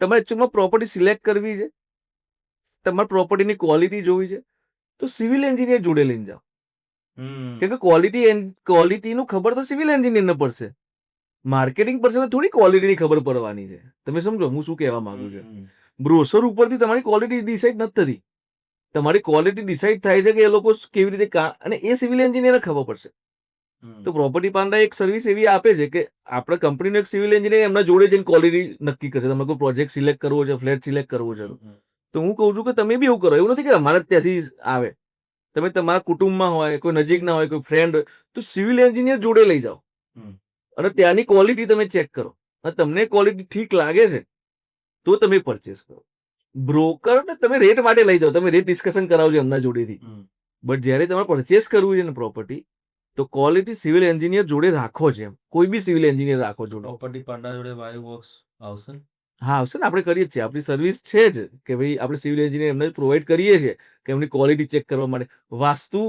તમારે એકચ્યુઅલમાં પ્રોપર્ટી સિલેક્ટ કરવી છે, તમારે પ્રોપર્ટીની ક્વોલિટી જોવી છે, તો સિવિલ એન્જિનિયર જોડે લઈને જાઓ. કેમ કે ક્વોલિટીનું ખબર તો સિવિલ એન્જિનિયરને પડશે. માર્કેટિંગ પર્સનને થોડી ક્વોલિટીની ખબર પડવાની છે. તમે સમજો હું શું કહેવા માંગુ છું. બ્રોશર ઉપરથી તમારી ક્વોલિટી ડિસાઇડ નથી થતી. તમારી ક્વોલિટી ડિસાઇડ થાય છે કે એ લોકો કેવી રીતે અને એ સિવિલ એન્જિનિયરને ખબર પડશે. તો પ્રોપર્ટી પાન્ડા એક સર્વિસ એવી આપે છે કે આપણે કંપનીનો એક સિવિલ એન્જિનિયર એમના જોડે જઈને ક્વોલિટી નક્કી કરશે. તમારે કોઈ પ્રોજેક્ટ સિલેક્ટ કરવો છે, ફ્લેટ સિલેક્ટ કરવો છે, તો હું કહું છું કે તમે બી એવું કરો. એવું નથી કે અમારે ત્યાંથી આવે. તમે તમારા કુટુંબમાં હોય, કોઈ નજીકના હોય, કોઈ ફ્રેન્ડ હોય, તો સિવિલ એન્જિનિયર જોડે લઈ જાઓ અને ત્યાંની ક્વોલિટી તમે ચેક કરો. અને તમને ક્વોલિટી ઠીક લાગે છે તો તમે પરચેસ કરો. બ્રોકરને તમે રેટ માટે લઈ જાઓ. તમે રેટ ડિસ્કશન કરાવજો એમના જોડેથી. બટ જ્યારે તમારે પરચેસ કરવું છે ને પ્રોપર્ટી, તો ક્વોલિટી સિવિલ એન્જિનિયર જોડે રાખો છે. એમ કોઈ બી સિવિલ એન્જિનિયર રાખો જોડે. પ્રોપર્ટી પાંડા જોડે વાયુ બોક્સ આવશે ને? હા, આવશે ને. આપણે કરીએ જ છીએ. આપણી સર્વિસ છે જ કે ભાઈ આપણે સિવિલ એન્જિનિયર એમને પ્રોવાઈડ કરીએ છીએ કે એમની ક્વોલિટી ચેક કરવા માટે. વાસ્તુ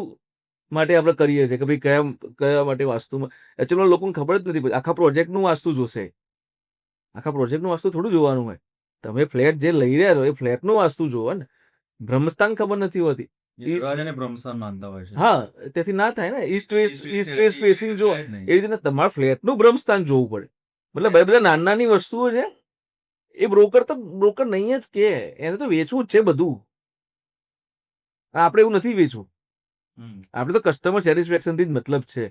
માટે આપણે કરીએ છીએ કે ભાઈ કયા માટે વાસ્તુમાં એકચ્યુઅલમાં લોકોને ખબર જ નથી પડતી. આખા પ્રોજેક્ટનું વાસ્તુ જોશે. આખા પ્રોજેક્ટનું વાસ્તુ થોડું જોવાનું હોય. તમે ફ્લેટ જે લઈ રહ્યા છો એ ફ્લેટનું વાસ્તુ જોવો ને. બ્રહ્મસ્થાન ખબર નથી હોતી. દરવાજાને બ્રહ્મસ્થાન માનતા હોય છે. હા, તેથી ના થાય ને. ઈસ્ટ વેસ્ટ ફેસિંગ જો એ રીતે તમારા ફ્લેટનું બ્રહ્મસ્થાન જોવું પડે. મતલબ બધા નાની વસ્તુઓ છે. એ બ્રોકર નહીં જ કે એને તો વેચવું જ છે બધું. આપણે એવું નથી વેચવું. આપણે તો કસ્ટમર સેટિસ્ફેક્શનથી જ મતલબ છે.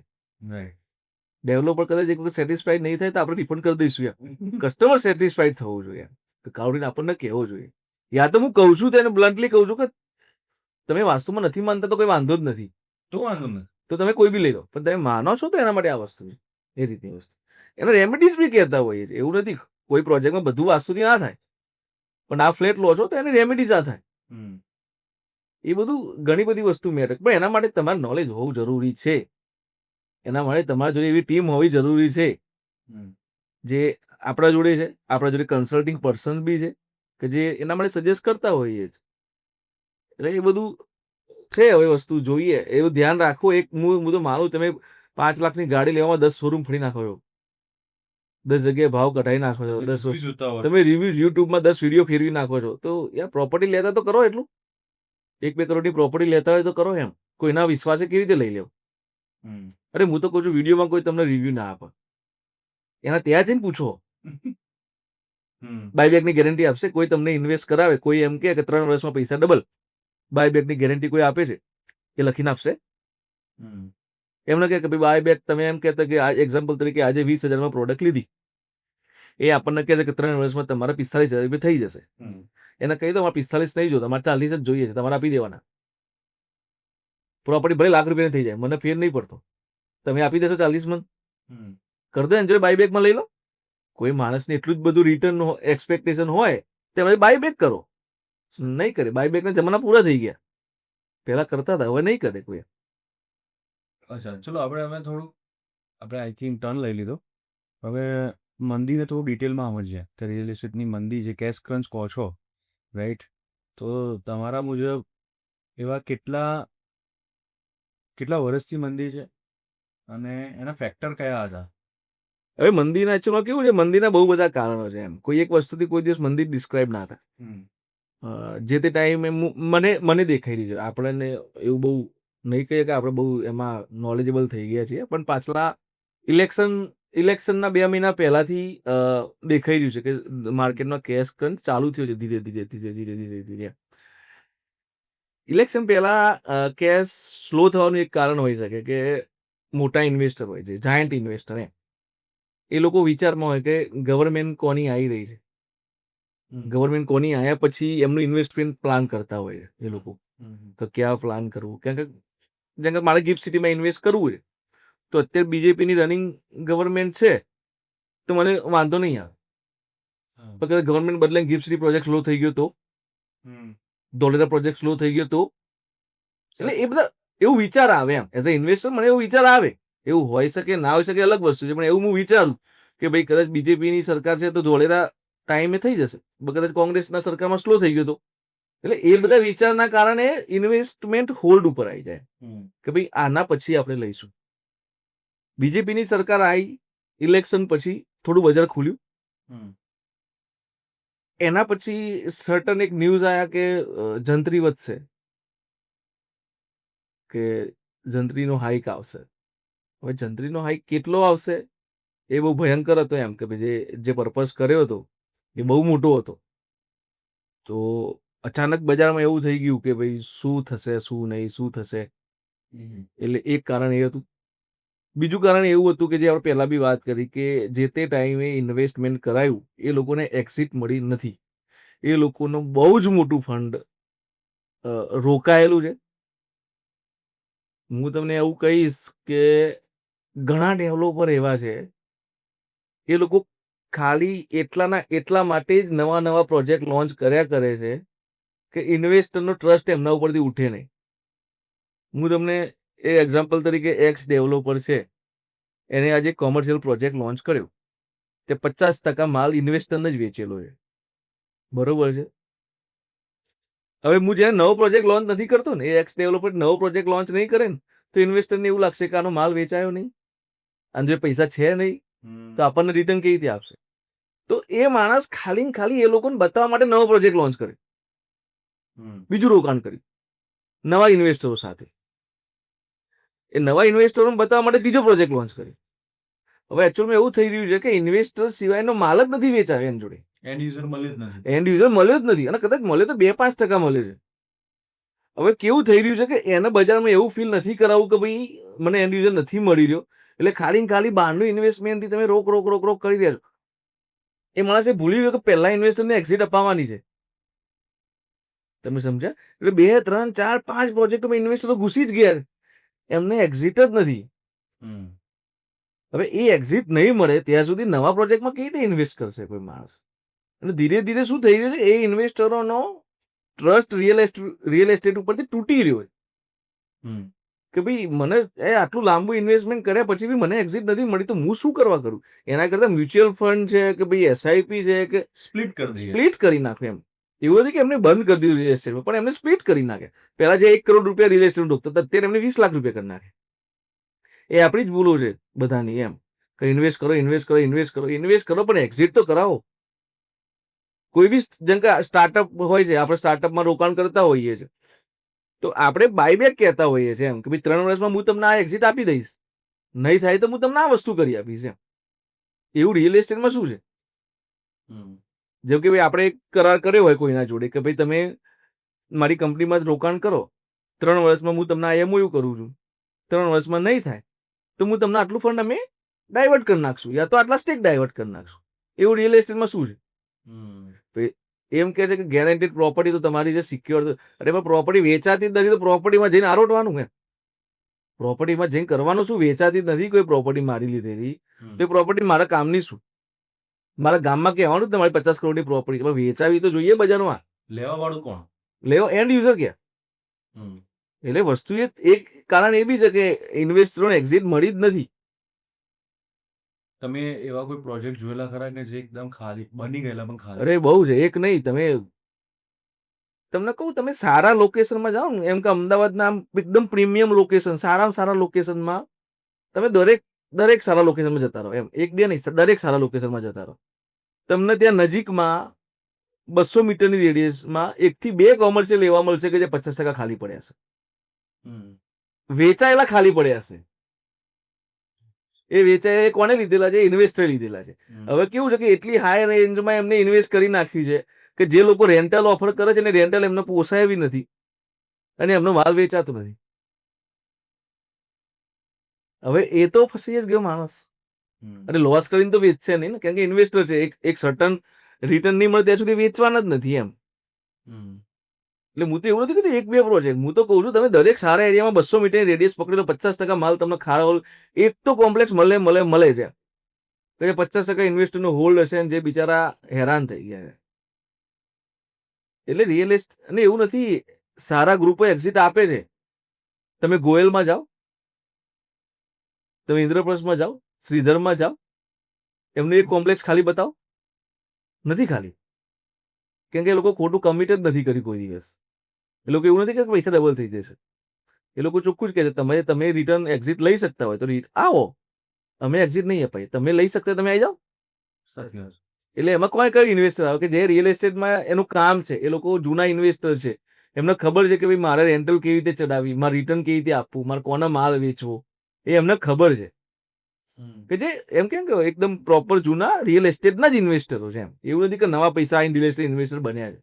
ડેવલપર કદાચ એક વખત સેટિસ્ફાઈડ નહીં થાય તો આપણે રિફંડ કરી દઈશું યાર. કસ્ટમર સેટિસ્ફાઈડ થવું જોઈએ. કાવડીને આપણને કહેવો જોઈએ. યા તો હું કહું છું તેને બ્લન્ટલી કહું છું કે તમે વાસ્તુમાં નથી માનતા તો કોઈ વાંધો જ નથી. તો વાંધો નથી. તો તમે કોઈ બી લઈ લો. પણ તમે માનો છો તો એના માટે આ વસ્તુ છે. એ રીતની વસ્તુ. એના રેમેડીઝ બી કહેતા હોઈએ છીએ. એવું નથી કોઈ પ્રોજેક્ટમાં બધું વાસ્તુથી ના થાય. પણ આ ફ્લેટ લો છો તો એની રેમેડીઝ આ થાય. એ બધું ઘણી બધી વસ્તુ મેટર. પણ એના માટે તમારે નોલેજ હોવું જરૂરી છે. એના માટે તમારા જોડે એવી ટીમ હોવી જરૂરી છે જે આપણા જોડે છે. આપણા જોડે કન્સલ્ટિંગ પર્સન બી છે કે જે એના માટે સજેસ્ટ કરતા હોઈએ છે. એટલે એ બધું છે. હવે વસ્તુ જોઈએ એવું ધ્યાન રાખવું. એક હું તો માનું તમે 5 લાખની ગાડી લેવામાં 10 શોરૂમ ફરી નાખો છો. 10 જગ્યાએ ભાવ કઢાઈ નાખો છો. 10 વસ્તુ તમે રિવ્યુ યુટ્યુબમાં 10 વિડીયો ફેરવી નાખો છો. તો યાર પ્રોપર્ટી લેતા તો કરો એટલું. 1-2 કરોડની પ્રોપર્ટી લેતા હોય તો કરો એમ. કોઈના વિશ્વાસે કેવી રીતે લઈ લેવું? અરે હું તો કહું છું વિડીયોમાં કોઈ તમને રિવ્યુ ના આપે. એના ત્યાં જઈને પૂછો. બાયબેકની ગેરંટી આપશે. કોઈ તમને ઇન્વેસ્ટ કરાવે, કોઈ એમ કે 3 વર્ષમાં પૈસા ડબલ, બાયબેકની ગેરંટી કોઈ આપે છે? એ લખીને આપશે? એમને કે ભાઈ બાયબેક તમે એમ કહેતા કે આ એક્ઝામ્પલ તરીકે આજે 20,000માં પ્રોડક્ટ લીધી, એ આપણને કહે છે કે 3 વર્ષમાં તમારા 45,000 રૂપિયા થઈ જશે. એને કહી દો અમારે 45 નહીં જોતા, અમારે 40 જ જોઈએ છે, તમારે આપી દેવાના. પ્રોપર્ટી ભલે લાખ રૂપિયાની થઈ જાય, મને ફેર નહીં પડતો. તમે આપી દેશો 40 કર દો. એન્જોય બાયબેકમાં લઈ લો. કોઈ માણસને એટલું જ બધું રિટર્ન એક્સપેક્ટેશન હોય તમે બાયબેક કરો. નહીં કરે. બાયબેકના જમાના પૂરા થઈ ગયા. પહેલા કરતા હતા, હવે નહીં કરે કોઈ. અચ્છા, ચલો હવે થોડું આઈ થિંક ટર્ન લઈ લીધો. હવે મંદીને થોડું ડિટેલમાં સમજીએ કે રિયલ એસ્ટેટની મંદી જે કેશ ક્રંચ કહો છો, રાઈટ? તો તમારા મુજબ એવા કેટલા વર્ષથી મંદી છે અને એના ફેક્ટર કયા હતા હવે મંદિરના એકચ્યુઅલમાં કેવું છે, મંદિરના બહુ બધા કારણો છે એમ. કોઈ એક વસ્તુથી કોઈ દિવસ મંદિર ડિસ્ક્રાઇબ ના થાય. જે તે ટાઈમે મને દેખાઈ રહ્યું છે. આપણને એવું બહુ નહીં કહીએ કે આપણે બહુ એમાં નોલેજેબલ થઈ ગયા છીએ, પણ પાછલા ઇલેક્શનના 2 મહિના પહેલાથી દેખાઈ રહ્યું છે કે માર્કેટમાં કેશ ક્રંચ ચાલુ થયો છે ધીરે ધીરે ધીરે ધીરે ધીરે ધીરે. ઇલેક્શન પહેલા કેશ સ્લો થવાનું એક કારણ હોઈ શકે કે મોટા ઇન્વેસ્ટર હોય છે, જાયન્ટ ઇન્વેસ્ટર એમ. એ લોકો વિચારમાં હોય કે ગવર્મેન્ટ કોની આવી રહી છે, ગવર્મેન્ટ કોની આવ્યા પછી એમનું ઇન્વેસ્ટમેન્ટ પ્લાન કરતા હોય છે એ લોકો કે ક્યાં પ્લાન કરવું. કારણ કે જેમ કે મારે ગિફ્ટ સિટીમાં ઇન્વેસ્ટ કરવું છે, તો અત્યારે બીજેપીની રનિંગ ગવર્મેન્ટ છે, તો મને વાંધો નહીં આવે. પણ કદાચ ગવર્મેન્ટ બદલાઈને ગિફ્ટ સિટી પ્રોજેક્ટ સ્લો થઈ ગયો તો, ધોલેરા પ્રોજેક્ટ સ્લો થઈ ગયો તો, એટલે એ બધા એવું વિચાર આવે એમ. એઝ અ ઇન્વેસ્ટર મને એવું વિચાર આવે. એવું હોઈ શકે ના હોઈ શકે અલગ વસ્તુ છે, પણ એવું હું વિચારું કે ભાઈ કદાચ બીજેપીની સરકાર છે તો ધોલેરા ટાઈમે થઈ જશે, કદાચ કોંગ્રેસના સરકારમાં સ્લો થઈ ગયો તો. એટલે એ બધા વિચારના કારણે ઇન્વેસ્ટમેન્ટ હોલ્ડ ઉપર આવી જાય કે ભાઈ આના પછી આપણે લઈશું. બીજેપીની સરકાર આવી, ઇલેક્શન પછી થોડું બજાર ખુલ્યું. એના પછી સર્ટન એક ન્યૂઝ આયા કે જંત્રી વધશે, કે જંત્રીનો હાઈક આવશે. હવે જંત્રીનો હાઈક કેટલો આવશે એ બહુ ભયંકર હતો એમ કે ભાઈ જે પર્પઝ કર્યો હતો એ બહુ મોટો હતો. તો અચાનક બજારમાં એવું થઈ ગયું કે ભાઈ શું થશે શું નહીં, શું થશે. એટલે એક કારણ એ હતું. બીજું કારણ એવું હતું કે જે આપણે પહેલા બી વાત કરી કે જે તે ટાઈમે ઇન્વેસ્ટમેન્ટ કરાયું એ લોકોને એક્ઝિટ મળી નથી. એ લોકોનું બહુ જ મોટું ફંડ રોકાયેલું છે. હું તમને એવું કહીશ કે ઘણા ડેવલપર એવા છે, એ લોકો ખાલી એટલા માટે જ નવા પ્રોજેક્ટ લોન્ચ કર્યા કરે છે કે ઇન્વેસ્ટરનો ટ્રસ્ટ એમના ઉપરથી ઉઠે નહીં. હું તમને એ એક્ઝામ્પલ તરીકે એક્સ ડેવલપર છે, એને આજે કોમર્શિયલ પ્રોજેક્ટ લોન્ચ કર્યો, તે 50% માલ ઇન્વેસ્ટરને જ વેચેલો છે. બરોબર છે. હવે હું જ્યારે નવો પ્રોજેક્ટ લોન્ચ નથી કરતો ને, એ એક્સ ડેવલપર નવો પ્રોજેક્ટ લોન્ચ નહીં કરે ને, તો ઇન્વેસ્ટરને એવું લાગશે કે આનો માલ વેચાયો નહીં, અને જો પૈસા છે નહીં તો આપણને રિટર્ન કેવી રીતે આપશે. તો એ માણસ ખાલી એ લોકોને બતાવવા માટે નવો પ્રોજેક્ટ લોન્ચ કર્યો, બીજું રોકાણ કર્યું નવા ઇન્વેસ્ટરો સાથે. એ નવા ઇન્વેસ્ટરોને બતાવવા માટે ત્રીજો પ્રોજેક્ટ લોન્ચ કર્યો. હવે એકચ્યુઅલમાં એવું થઈ રહ્યું છે કે ઇન્વેસ્ટર સિવાયનો માલ જ નથી વેચાયો એની જોડે. એન્ડ યુઝર મળ્યો જ નથી, અને કદાચ મળે તો 2-5% મળે છે. હવે કેવું થઈ રહ્યું છે કે એને બજારમાં એવું ફીલ નથી કરાવવું કે ભાઈ મને એન્ડ યુઝર નથી મળી રહ્યો, એટલે ખાલી બહારનું ઇન્વેસ્ટમેન્ટથી તમે રોક કરી રહ્યા છો. એ માણસે ભૂલી ગયો કે પહેલા ઇન્વેસ્ટરને એક્ઝિટ અપાવવાની છે. તમે સમજ્યા? એટલે 2, 3, 4, 5 પ્રોજેક્ટમાં ઇન્વેસ્ટરો ઘૂસી જ ગયા, એમને એક્ઝિટ જ નથી. હવે એ એક્ઝિટ નહીં મળે ત્યાં સુધી નવા પ્રોજેક્ટમાં કેવી રીતે ઇન્વેસ્ટ કરશે કોઈ માણસ? અને ધીરે ધીરે શું થઈ રહ્યું છે, એ ઇન્વેસ્ટરોનો ટ્રસ્ટ રિયલ એસ્ટેટ ઉપરથી તૂટી રહ્યો છે કે ભાઈ મને આટલું લાંબુ ઇન્વેસ્ટમેન્ટ કર્યા પછી બી મને એક્ઝિટ નથી મળી, તો હું શું કરવા કરું? એના કરતા મ્યુચ્યુઅલ ફંડ છે કે ભાઈ એસઆઈપી છે કે સ્પ્લિટ કરી નાખે એમ. એવું નથી કે એમને બંધ કરી દીધું રિયલ એસ્ટેટમાં, પણ એમને સ્પ્લિટ કરી નાખે. પહેલા જે 1 કરોડ રૂપિયા રિયલ એસ્ટેટ રોકતા હતા, અત્યારે એમને 20 લાખ રૂપિયા કરી નાખે. એ આપણી જ ભૂલો છે બધાની એમ કે ઇન્વેસ્ટ કરો પણ એક્ઝિટ તો કરાવો. કોઈ બી જેમ કે સ્ટાર્ટઅપ હોય છે, આપણે સ્ટાર્ટઅપમાં રોકાણ કરતા હોઈએ છીએ, તો આપણે બાયબેક કહેતા હોઈએ છીએ એમ કે ભાઈ 3 વર્ષમાં હું તમને આ એક્ઝિટ આપી દઈશ, નહીં થાય તો હું તમને આ વસ્તુ કરી આપીશ એમ. એવું રિયલ એસ્ટેટમાં શું છે? જેમ કે ભાઈ આપણે એક કરાર કર્યો હોય કોઈના જોડે કે ભાઈ તમે મારી કંપનીમાં જ રોકાણ કરો, 3 વર્ષમાં હું તમને આ એમઓયુ કરું છું, 3 વર્ષમાં નહીં થાય તો હું તમને આટલું ફંડ અમે ડાયવર્ટ કરી નાખશું, યા તો આટલા સ્ટેક ડાયવર્ટ કરી નાખશું. એવું રિયલ એસ્ટેટમાં શું છે? એમ કે છે કે ગેરંટેડ પ્રોપર્ટી તો તમારી જે સિક્યોર, અરે પણ પ્રોપર્ટી વેચાતી જ નથી તો પ્રોપર્ટીમાં જઈને આરોટવાનું એમ. પ્રોપર્ટીમાં જઈને કરવાનું શું? વેચાતી જ નથી કોઈ પ્રોપર્ટી મારી લીધેલી, તો એ પ્રોપર્ટી મારા કામની શું? મારા ગામમાં કહેવાનું તમારી 50 કરોડની પ્રોપર્ટી, પણ વેચાવી તો જોઈએ બજારમાં. લેવા વાળું કોણ? લેવા એન્ડ યુઝર ક્યાં? એટલે વસ્તુ એક કારણ એ બી છે કે ઇન્વેસ્ટરોને એક્ઝિટ મળી જ નથી. તમે એવા કોઈ પ્રોજેક્ટ જોયેલા ખરા કે જે એકદમ ખાલી બની ગયેલા પણ ખાલી? અરે બહુ છે, એક નહીં. તમને કહું, તમે સારા લોકેશનમાં જાઓ ને, એમ કે અમદાવાદના એકદમ પ્રીમિયમ લોકેશન, સારામાં સારા લોકેશનમાં તમે દરેક સારા લોકેશનમાં જતા રહો એમ, એક બે નહીં, દરેક સારા લોકેશનમાં જતા રહો. તમને ત્યાં નજીકમાં 200 મીટરની રેડિયસમાં 1 થી 2 કોમર્શિયલ એવા મળશે કે જે 50% ખાલી પડ્યા છે, વેચાયેલા ખાલી પડ્યા છે. એ વેચાયેલા કોને લીધેલા છે? ઇન્વેસ્ટરે લીધેલા છે. હવે કેવું છે કે એટલી હાઈ રેન્જમાં એમને ઇન્વેસ્ટ કરી નાખ્યું છે કે જે લોકો રેન્ટલ ઓફર કરે છે ને રેન્ટલ એમને પોસાય બી નથી અને એમનો માલ વેચાતો નથી. હવે એ તો ફસી જ ગયો માણસ અને લોસ કરીને તો વેચશે નહીં ને, કેમ કે ઇન્વેસ્ટર છે. એક સર્ટન રિટર્ન નહીં મળે ત્યાં સુધી વેચવાના જ નથી એમ. એટલે હું તો એવું નથી કીધું એક બે પ્રોજેક્ટ, હું તો કહું છું તમે દરેક સારા એરિયામાં 200 મીટરની રેડિયસ પકડી લો, 50% માલ તમને ખાડા એક તો કોમ્પ્લેક્સ મળે છે કે 50% ઇન્વેસ્ટરનો હોલ્ડ હશે અને જે બિચારા હેરાન થઈ ગયા છે. એટલે રિયલ એસ્ટેટ અને એવું નથી, સારા ગ્રુપો એક્ઝિટ આપે છે. તમે ગોયલમાં જાઓ, તમે ઇન્દ્રપ્રસ્થમાં જાઓ, શ્રીધરમાં જાઓ, એમનું એક કોમ્પ્લેક્સ ખાલી બતાવો, નથી ખાલી. કેમ કે એ લોકો ખોટું કમિટ જ નથી કર્યું કોઈ દિવસ. એ લોકો એવું નથી કે પૈસા ડબલ થઈ જશે. એ લોકો ચોખ્ખું જ કહે છે તમે રિટર્ન એક્ઝિટ લઈ શકતા હોય તો આવો, અમે એક્ઝિટ નહીં અપાય, તમે લઈ શકતા તમે આવી જાઓ. સાચી વાત. એટલે એમાં કોઈ કઈ ઇન્વેસ્ટર આવે કે જે રિયલ એસ્ટેટમાં એનું કામ છે, એ લોકો જૂના ઇન્વેસ્ટર છે, એમને ખબર છે કે ભાઈ મારે રેન્ટલ કેવી રીતે ચડાવવી, મારે રિટર્ન કેવી રીતે આપવું, મારે કોનો માલ વેચવો, એ એમને ખબર છે. કે જે એમ કેમ કે એકદમ પ્રોપર જૂના રિયલ એસ્ટેટના જ ઇન્વેસ્ટરો છે એમ. એવું નથી કે નવા પૈસા આવીને રિયલ એસ્ટેટ ઇન્વેસ્ટર બન્યા છે.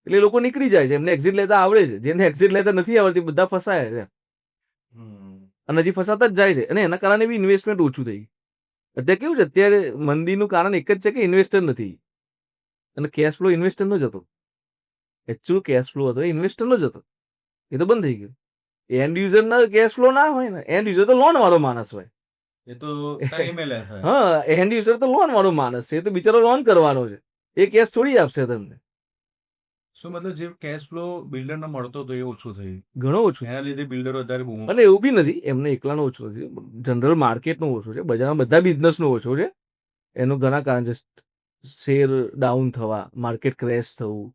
એટલે એ લોકો નીકળી જાય છે, એમને એક્ઝિટ લેતા આવડે છે. જેને એક્ઝિટ લેતા નથી આવડતી બધા ફસાય છે અને હજી ફસાતા જ જાય છે અને એના કારણે બી ઇન્વેસ્ટમેન્ટ ઓછું થઈ ગયું. અત્યારે કેવું છે, અત્યારે મંદીનું કારણ એક જ છે કે ઇન્વેસ્ટર નથી અને કેશ ફ્લો ઇન્વેસ્ટરનો જ હતો. એકચ્યુઅલ કેશ ફ્લો હતો ઇન્વેસ્ટરનો જ હતો, એ તો બંધ થઈ ગયો. એન્ડ યુઝરના કેશ ફ્લો ના હોય ને, એન્ડ યુઝર તો લોન વાળો માણસ હોય. એ તો ટાઈમે લેશે. હા, એન્ડ યુઝર તો લોન વાળો માણસ છે, એ તો બિચારો લોન કરવાનો છે, એ કેશ થોડી આપશે તમને. શું મતલબ જે કેશ ફ્લો બિલ્ડરને મળતો હતો એ ઓછો થઈ, ઘણો ઓછો. એના લીધે બિલ્ડરો અત્યારે બહુ. અને એવું બી નથી એમને એકલાનો ઓછો નથી, જનરલ માર્કેટનો ઓછો છે, બજારમાં બધા બિઝનેસનો ઓછો છે. એનું ઘણા કારણ છે, શેર ડાઉન થવા, માર્કેટ ક્રેશ થવું,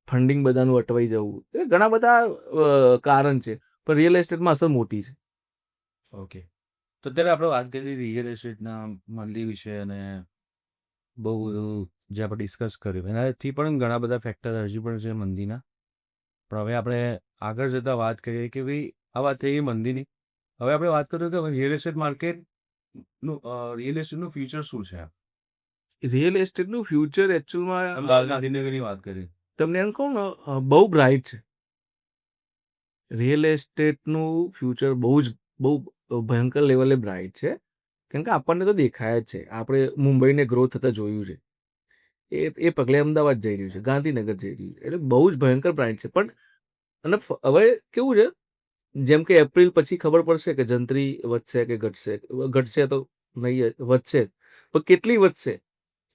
ફંડિંગ બધાનું અટવાઈ જવું, એ ઘણા બધા કારણ છે. પણ રિયલ એસ્ટેટમાં અસર મોટી છે. ઓકે, તો અત્યારે આપણે વાત કરી રિયલ એસ્ટેટના મંદી વિશે અને બહુ બધું જે આપણે ડિસ્કસ કર્યું, એનાથી પણ ઘણા બધા ફેક્ટર હજી પણ છે મંદીના. પણ હવે આપણે આગળ જતાં વાત કરીએ કે ભાઈ આ વાત થઈ મંદીની. હવે આપણે વાત કરીએ કે રિયલ એસ્ટેટ માર્કેટનું રિયલ એસ્ટેટનું ફ્યુચર શું છે? રિયલ એસ્ટેટનું ફ્યુચર એકચ્યુઅલમાં ગાંધીનગરની વાત કરી, તમને એમ કહું ને, બહુ બ્રાઇટ છે. રિયલ એસ્ટેટનું ફ્યુચર બહુ ભયંકર લેવલે બ્રાઇટ છે. કેમ કે આપણને તો દેખાય જ છે, આપણે મુંબઈને ગ્રો થતા જોયું છે. એ પગલે અમદાવાદ જઈ રહ્યું છે, ગાંધીનગર જઈ રહ્યું છે, એટલે બહુ જ ભયંકર બ્રાઇટ છે. પણ અને હવે કેવું છે, જેમ કે એપ્રિલ પછી ખબર પડશે કે જંત્રી વધશે કે ઘટશે. ઘટશે તો નહીં, વધશે, પણ કેટલી વધશે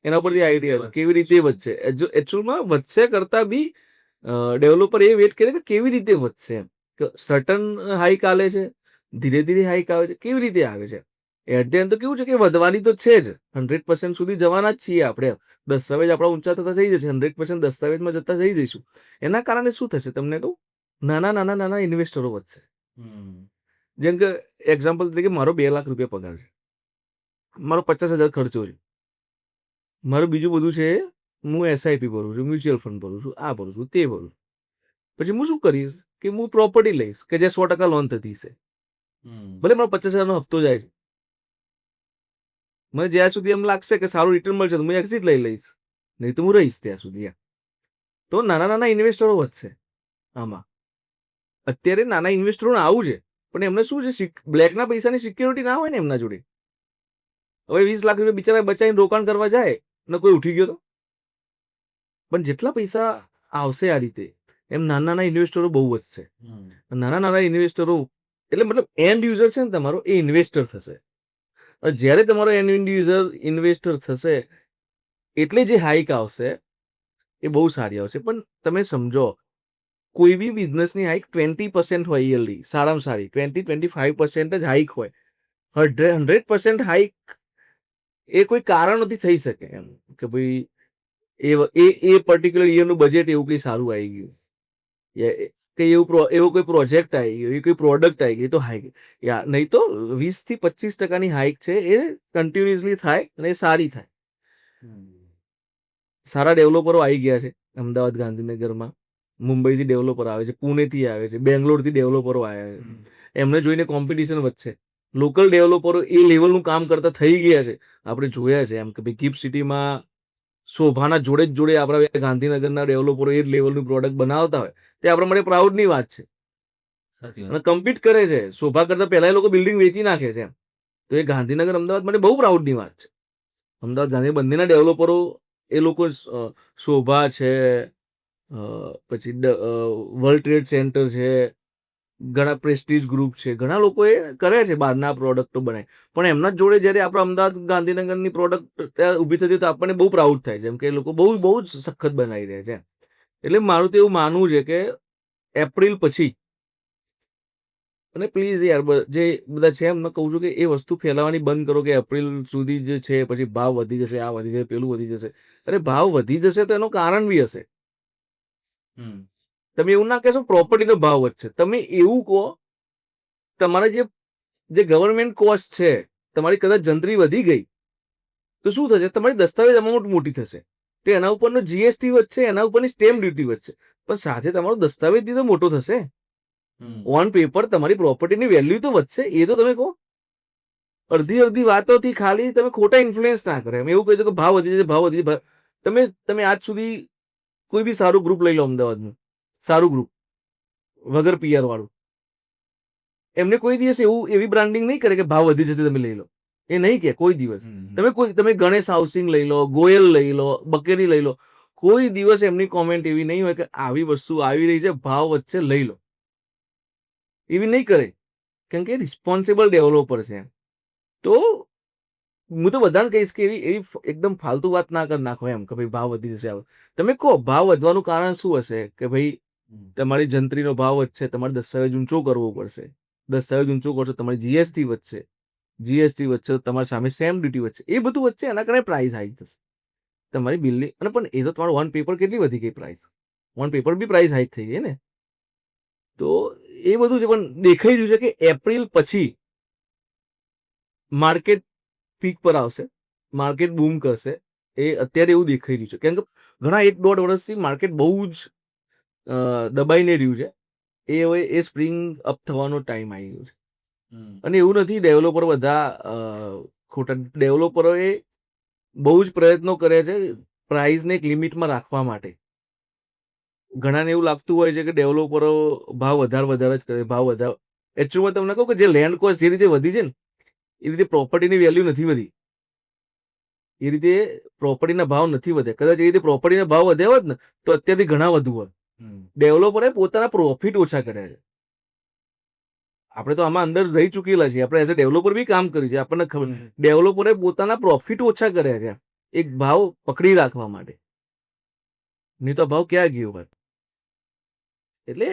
એના પરથી આઈડિયા કેવી રીતે વધશે. એકચ્યુઅલમાં વધશે કરતાં બી ડેવલપર એ વેટ કરે કે કેવી રીતે વધશે એમ, કે સર્ટન હાઈક આવે છે, ધીરે ધીરે હાઈક આવે છે, કેવી રીતે આવે છે. એટ ધ એન્ડ તો કેવું છે કે વધવાની તો છે જ, 100% સુધી જવાના જ છીએ આપણે. દસ્તાવેજ આપણા ઊંચા થતા થઈ જશે, 100% દસ્તાવેજમાં જતા થઈ જઈશું. એના કારણે શું થશે તમને કહું, નાના ઇન્વેસ્ટરો વધશે. જેમ કે એક્ઝામ્પલ તરીકે મારો 2 લાખ રૂપિયા પગાર છે, મારો 50,000 ખર્ચો છે, મારું બીજું બધું છે, હું એસઆઈપી ભરું છું, મ્યુચ્યુઅલ ફંડ ભરું છું, આ ભરું છું, તે ભરું છું. પછી હું શું કરીશ કે હું પ્રોપર્ટી લઈશ કે જે 100% લોન થતી છે. ભલે મારો 50,000નો હપ્તો જાય છે, મને જ્યાં સુધી એમ લાગશે કે સારું રિટર્ન મળશે તો હું એક્ઝિટ લઈ લઈશ, નહીં તો હું રહીશ ત્યાં સુધી. તો નાના ઇન્વેસ્ટરો વધશે આમાં. અત્યારે નાના ઇન્વેસ્ટરોને આવું છે, પણ એમને શું છે, બ્લેકના પૈસાની સિક્યોરિટી ના હોય ને એમના જોડે. હવે 20 લાખ રૂપિયા બિચારા બચાવીને રોકાણ કરવા જાય ને કોઈ ઉઠી ગયો તો. પણ જેટલા પૈસા આવશે આ રીતે, એમ નાના ઇન્વેસ્ટરો બહુ વધશે. નાના ઇન્વેસ્ટરો એટલે મતલબ એન્ડ યુઝર છે ને તમારો, એ ઇન્વેસ્ટર થશે. જ્યારે તમારો એન્ડ યુઝર ઇન્વેસ્ટર થશે એટલે જે હાઈક આવશે એ બહુ સારી આવશે. પણ તમે સમજો, કોઈ બી બિઝનેસની હાઈક 20% હોય યરલી, સારામાં સારી 20-25% જ હાઈક હોય. 100% હાઈક એ કોઈ કારણોથી થઈ શકે એમ, કે ભાઈ એ પર્ટિક્યુલર યરનું બજેટ એવું કંઈ સારું આવી ગયું, કે એવો કોઈ પ્રોજેક્ટ આવી ગયો, એવી કોઈ પ્રોડક્ટ આવી ગઈ તો હાઈક, નહીં તો 20-25% હાઈક છે એ કન્ટિન્યુઅસલી થાય અને એ સારી થાય. સારા ડેવલપરો આવી ગયા છે અમદાવાદ, ગાંધીનગરમાં. મુંબઈથી ડેવલપર આવે છે, પુણેથી આવે છે, બેંગ્લોરથી ડેવલપરો આવ્યા છે. એમને જોઈને કોમ્પિટિશન વધશે. લોકલ ડેવલપરો એ લેવલનું કામ કરતા થઈ ગયા છે. આપણે જોયા છે એમ કે ભાઈ ગિફ્ટ સિટીમાં શોભાના જોડે જ જોડે આપણા ગાંધીનગરના ડેવલપરો એ જ લેવલનું પ્રોડક્ટ બનાવતા હોય, તે આપણા માટે પ્રાઉડની વાત છે. સાચી અને કમ્પીટ કરે છે. શોભા કરતા પહેલા એ લોકો બિલ્ડિંગ વેચી નાખે છે એમ. તો એ ગાંધીનગર, અમદાવાદ માટે બહુ પ્રાઉડની વાત છે. અમદાવાદ, ગાંધીનગર બંનેના ડેવલપરો એ લોકો શોભા છે, પછી વર્લ્ડ ટ્રેડ સેન્ટર છે, ઘણા પ્રેસ્ટીજ ગ્રુપ છે, ઘણા લોકો એ કરે છે બહારના પ્રોડક્ટો બનાવી. પણ એમના જ જોડે જ્યારે આપણે અમદાવાદ, ગાંધીનગરની પ્રોડક્ટ ત્યાં ઊભી થતી તો આપણને બહુ પ્રાઉડ થાય છે, એમ કે એ લોકો બહુ બહુ જ સખત બનાવી રહ્યા છે. એટલે મારું તો એવું માનવું છે કે એપ્રિલ પછી, અને પ્લીઝ યાર જે બધા છે એમને કહું છું કે એ વસ્તુ ફેલાવવાની બંધ કરો કે એપ્રિલ સુધી જે છે પછી ભાવ વધી જશે, આ વધી જશે, પેલું વધી જશે. અરે ભાવ વધી જશે તો એનું કારણ બી હશે. તમે એવું ના કહેશો પ્રોપર્ટીનો ભાવ વધશે. તમે એવું કહો તમારા જે ગવર્મેન્ટ કોસ્ટ છે, તમારી કદાચ જંત્રી વધી ગઈ તો શું થશે? તમારી દસ્તાવેજ અમાઉન્ટ મોટી થશે, તો એના ઉપરનો જીએસટી વધશે, એના ઉપરની સ્ટેમ્પ ડ્યુટી વધશે, પણ સાથે તમારો દસ્તાવેજ બી તો મોટો થશે. ઓન પેપર તમારી પ્રોપર્ટીની વેલ્યુ તો વધશે. એ તો તમે કહો. અડધી વાતોથી ખાલી તમે ખોટા ઇન્ફ્લુઅન્સ ના કરે. એમ એવું કહે છે કે ભાવ વધી જશે, ભાવ વધી જશે. તમે આજ સુધી કોઈ બી સારું ગ્રુપ લઈ લો, અમદાવાદનું સારું ગ્રુપ વગર પીઆર વાળું, એમને કોઈ દિવસ એવી બ્રાન્ડિંગ નહીં કરે કે ભાવ વધી જશે તમે લઈ લો. એ નહીં કે કોઈ દિવસ. તમે ગણેશ હાઉસિંગ લઈ લો, ગોયલ લઈ લો, બકેરી લઈ લો, કોઈ દિવસ એમની કોમેન્ટ એવી નહીં હોય કે આવી વસ્તુ આવી રહી છે, ભાવ વધશે, લઈ લો. એવી નહીં કરે, કેમ કે રિસ્પોન્સિબલ ડેવલપર છે. તો હું તો બધાને કહીશ કે એવી એકદમ ફાલતુ વાત ના કરી નાખો એમ કે ભાઈ ભાવ વધી જશે. તમે કહો ભાવ વધવાનું કારણ શું હશે? કે ભાઈ તમારી જંત્રીનો ભાવ વધશે, તમારે દસ્તાવેજ ઊંચો કરવો પડશે, દસ્તાવેજ ઊંચો કરશો તમારી જીએસટી વધશે, જીએસટી વધશે તો તમારી સામે સ્ટેમ્પ ડ્યુટી વધશે, એ બધું વધશે, એના કારણે પ્રાઇસ હાઈક થશે તમારી બિલની. અને પણ એ તો તમારું વન પેપર કેટલી વધી ગઈ પ્રાઇસ? વન પેપર બી પ્રાઇસ હાઈક થઈ ગઈ ને. તો એ બધું છે, પણ દેખાઈ રહ્યું છે કે એપ્રિલ પછી માર્કેટ પીક પર આવશે, માર્કેટ બૂમ કરશે. એ અત્યારે એવું દેખાઈ રહ્યું છે, કેમ કે ઘણા 1-1.5 વર્ષથી માર્કેટ બહુ જ દબાઈને રહ્યું છે. એ હવે એ સ્પ્રિંગ અપ થવાનો ટાઈમ આવી ગયો છે. અને એવું નથી ડેવલપર બધા ખોટા. ડેવલપરોએ બહુ જ પ્રયત્નો કર્યા છે પ્રાઇઝને એક લિમિટમાં રાખવા માટે. ઘણાને એવું લાગતું હોય છે કે ડેવલપરો ભાવ વધારે જ કરે, ભાવ વધારે. એકચ્યુઅલમાં તમને કહું કે જે લેન્ડ કોસ્ટ જે રીતે વધી છે ને, એ રીતે પ્રોપર્ટીની વેલ્યુ નથી વધી. એ રીતે પ્રોપર્ટીના ભાવ નથી વધ્યા. કદાચ એ રીતે પ્રોપર્ટીના ભાવ વધ્યા હોત ને તો અત્યારથી ઘણા વધુ હોત. ડેવલપરે પોતાના પ્રોફિટ ઓછા કર્યા છે. આપણે તો આમાં અંદર રહી ચૂકેલા છીએ, આપણે એઝ અ ડેવલપર બી કામ કર્યું છે, આપણને ખબર. ડેવલપરે પોતાના પ્રોફિટ ઓછા કર્યા છે એક ભાવ પકડી રાખવા માટે. નહીં તો ભાવ ક્યાં ગયો ભાઈ? એટલે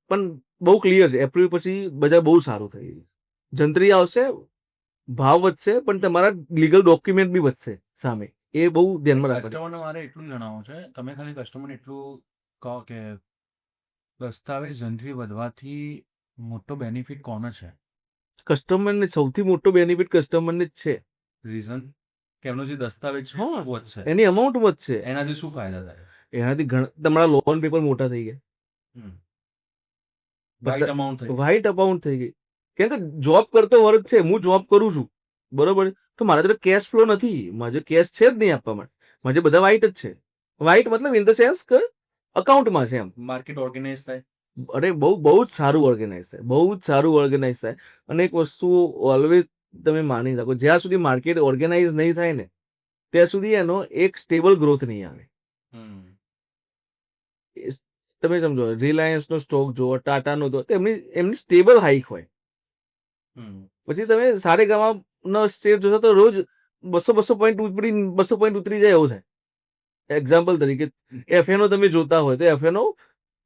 પણ બહુ ક્લિયર છે, એપ્રિલ પછી બજાર બહુ સારું થઈ ગયું. જંત્રી આવશે, ભાવ વધશે, પણ તમારા લીગલ ડોક્યુમેન્ટ બી વધશે સામે. એ બહુ ધ્યાનમાં રાખવાનું. કસ્ટમરને મારે એટલું જણાવવું છે, તમે ખાલી કસ્ટમરને એટલું કહો કે દસ્તાવેજ જંત્રી વધવાથી મોટો બેનિફિટ કોને છે? કસ્ટમરને સૌથી મોટો બેનિફિટ કસ્ટમરને જ છે. રીઝન કે એમનો જે દસ્તાવેજ છે વધશે, એની અમાઉન્ટ વધશે. એનાથી શું ફાયદા થાય? એનાથી તમારા લોન પેપર મોટા થઈ ગયા, વ્હાઇટ અમાઉન્ટ થઈ ગઈ. કેમ કે જોબ કરતો વર્ગ છે, હું જોબ કરું છું, બરોબર, તો મારા જોડે કેશ ફ્લો નથી, મારે કેશ છે જ નહીં આપવા માટે. મારે બધા વ્હાઇટ જ છે. વ્હાઇટ મતલબ ઇન ધ સેન્સ કે અકાઉન્ટમાં છે એમ. માર્કેટ ઓર્ગેનાઇઝ થાય. અરે બહુ જ સારું ઓર્ગેનાઇઝ થાય, બહુ જ સારું ઓર્ગેનાઇઝ થાય. અને એક વસ્તુ ઓલવેઝ તમે માની રાખો, જ્યાં સુધી માર્કેટ ઓર્ગેનાઇઝ નહીં થાય ને ત્યાં સુધી એનો એક સ્ટેબલ ગ્રોથ નહીં આવે. તમે સમજો, રિલાયન્સનો સ્ટોક જુઓ, ટાટાનો તો એમની સ્ટેબલ હાઈક હોય. પછી તમે સારેગામાનો સ્ટેટ જોશો તો રોજ 200 પોઈન્ટ ઉતરી જાય એવું થાય. એક્ઝામ્પલ તરીકે એફએનો તમે જોતા હોય તો એફએનો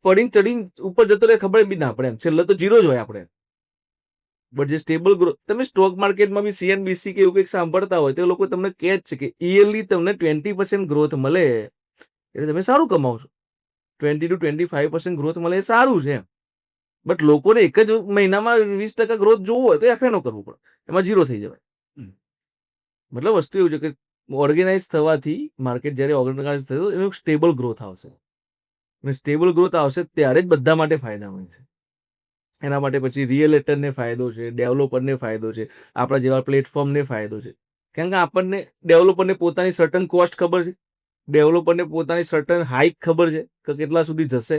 ચડીને ઉપર જતો રહે, ખબર બી ના પડે એમ. છેલ્લે તો જીરો જ હોય આપણે. બટ જે સ્ટેબલ ગ્રોથ, તમે સ્ટોક માર્કેટમાં બી સીએનબીસી કે એવું કંઈક સાંભળતા હોય તો લોકો તમને કહે જ છે કે યરલી તમને 20% ગ્રોથ મળે એટલે તમે સારું કમાવો છો. 20-25% ગ્રોથ મળે એ સારું છે. બટ લોકોને એક જ મહિનામાં 20% ગ્રોથ જોવું હોય તો એફએનઓ કરવું પડે, એમાં 0 થઈ જવાય. મતલબ વસ્તુ એવું છે કે ઓર્ગેનાઇઝ થવાથી માર્કેટ જ્યારે ઓર્ગેનાઇઝ થયું એનો સ્ટેબલ ગ્રોથ આવશે, અને સ્ટેબલ ગ્રોથ આવશે ત્યારે જ બધા માટે ફાયદા હોય છે. એના માટે પછી રિયલ એસ્ટેટને ફાયદો છે, ડેવલપરને ફાયદો છે, આપણા જેવા પ્લેટફોર્મને ફાયદો છે. કારણ કે આપણને ડેવલપરને પોતાની સર્ટન કોસ્ટ ખબર છે, ડેવલપરને પોતાની સર્ટન હાઈક ખબર છે કે કેટલા સુધી જશે.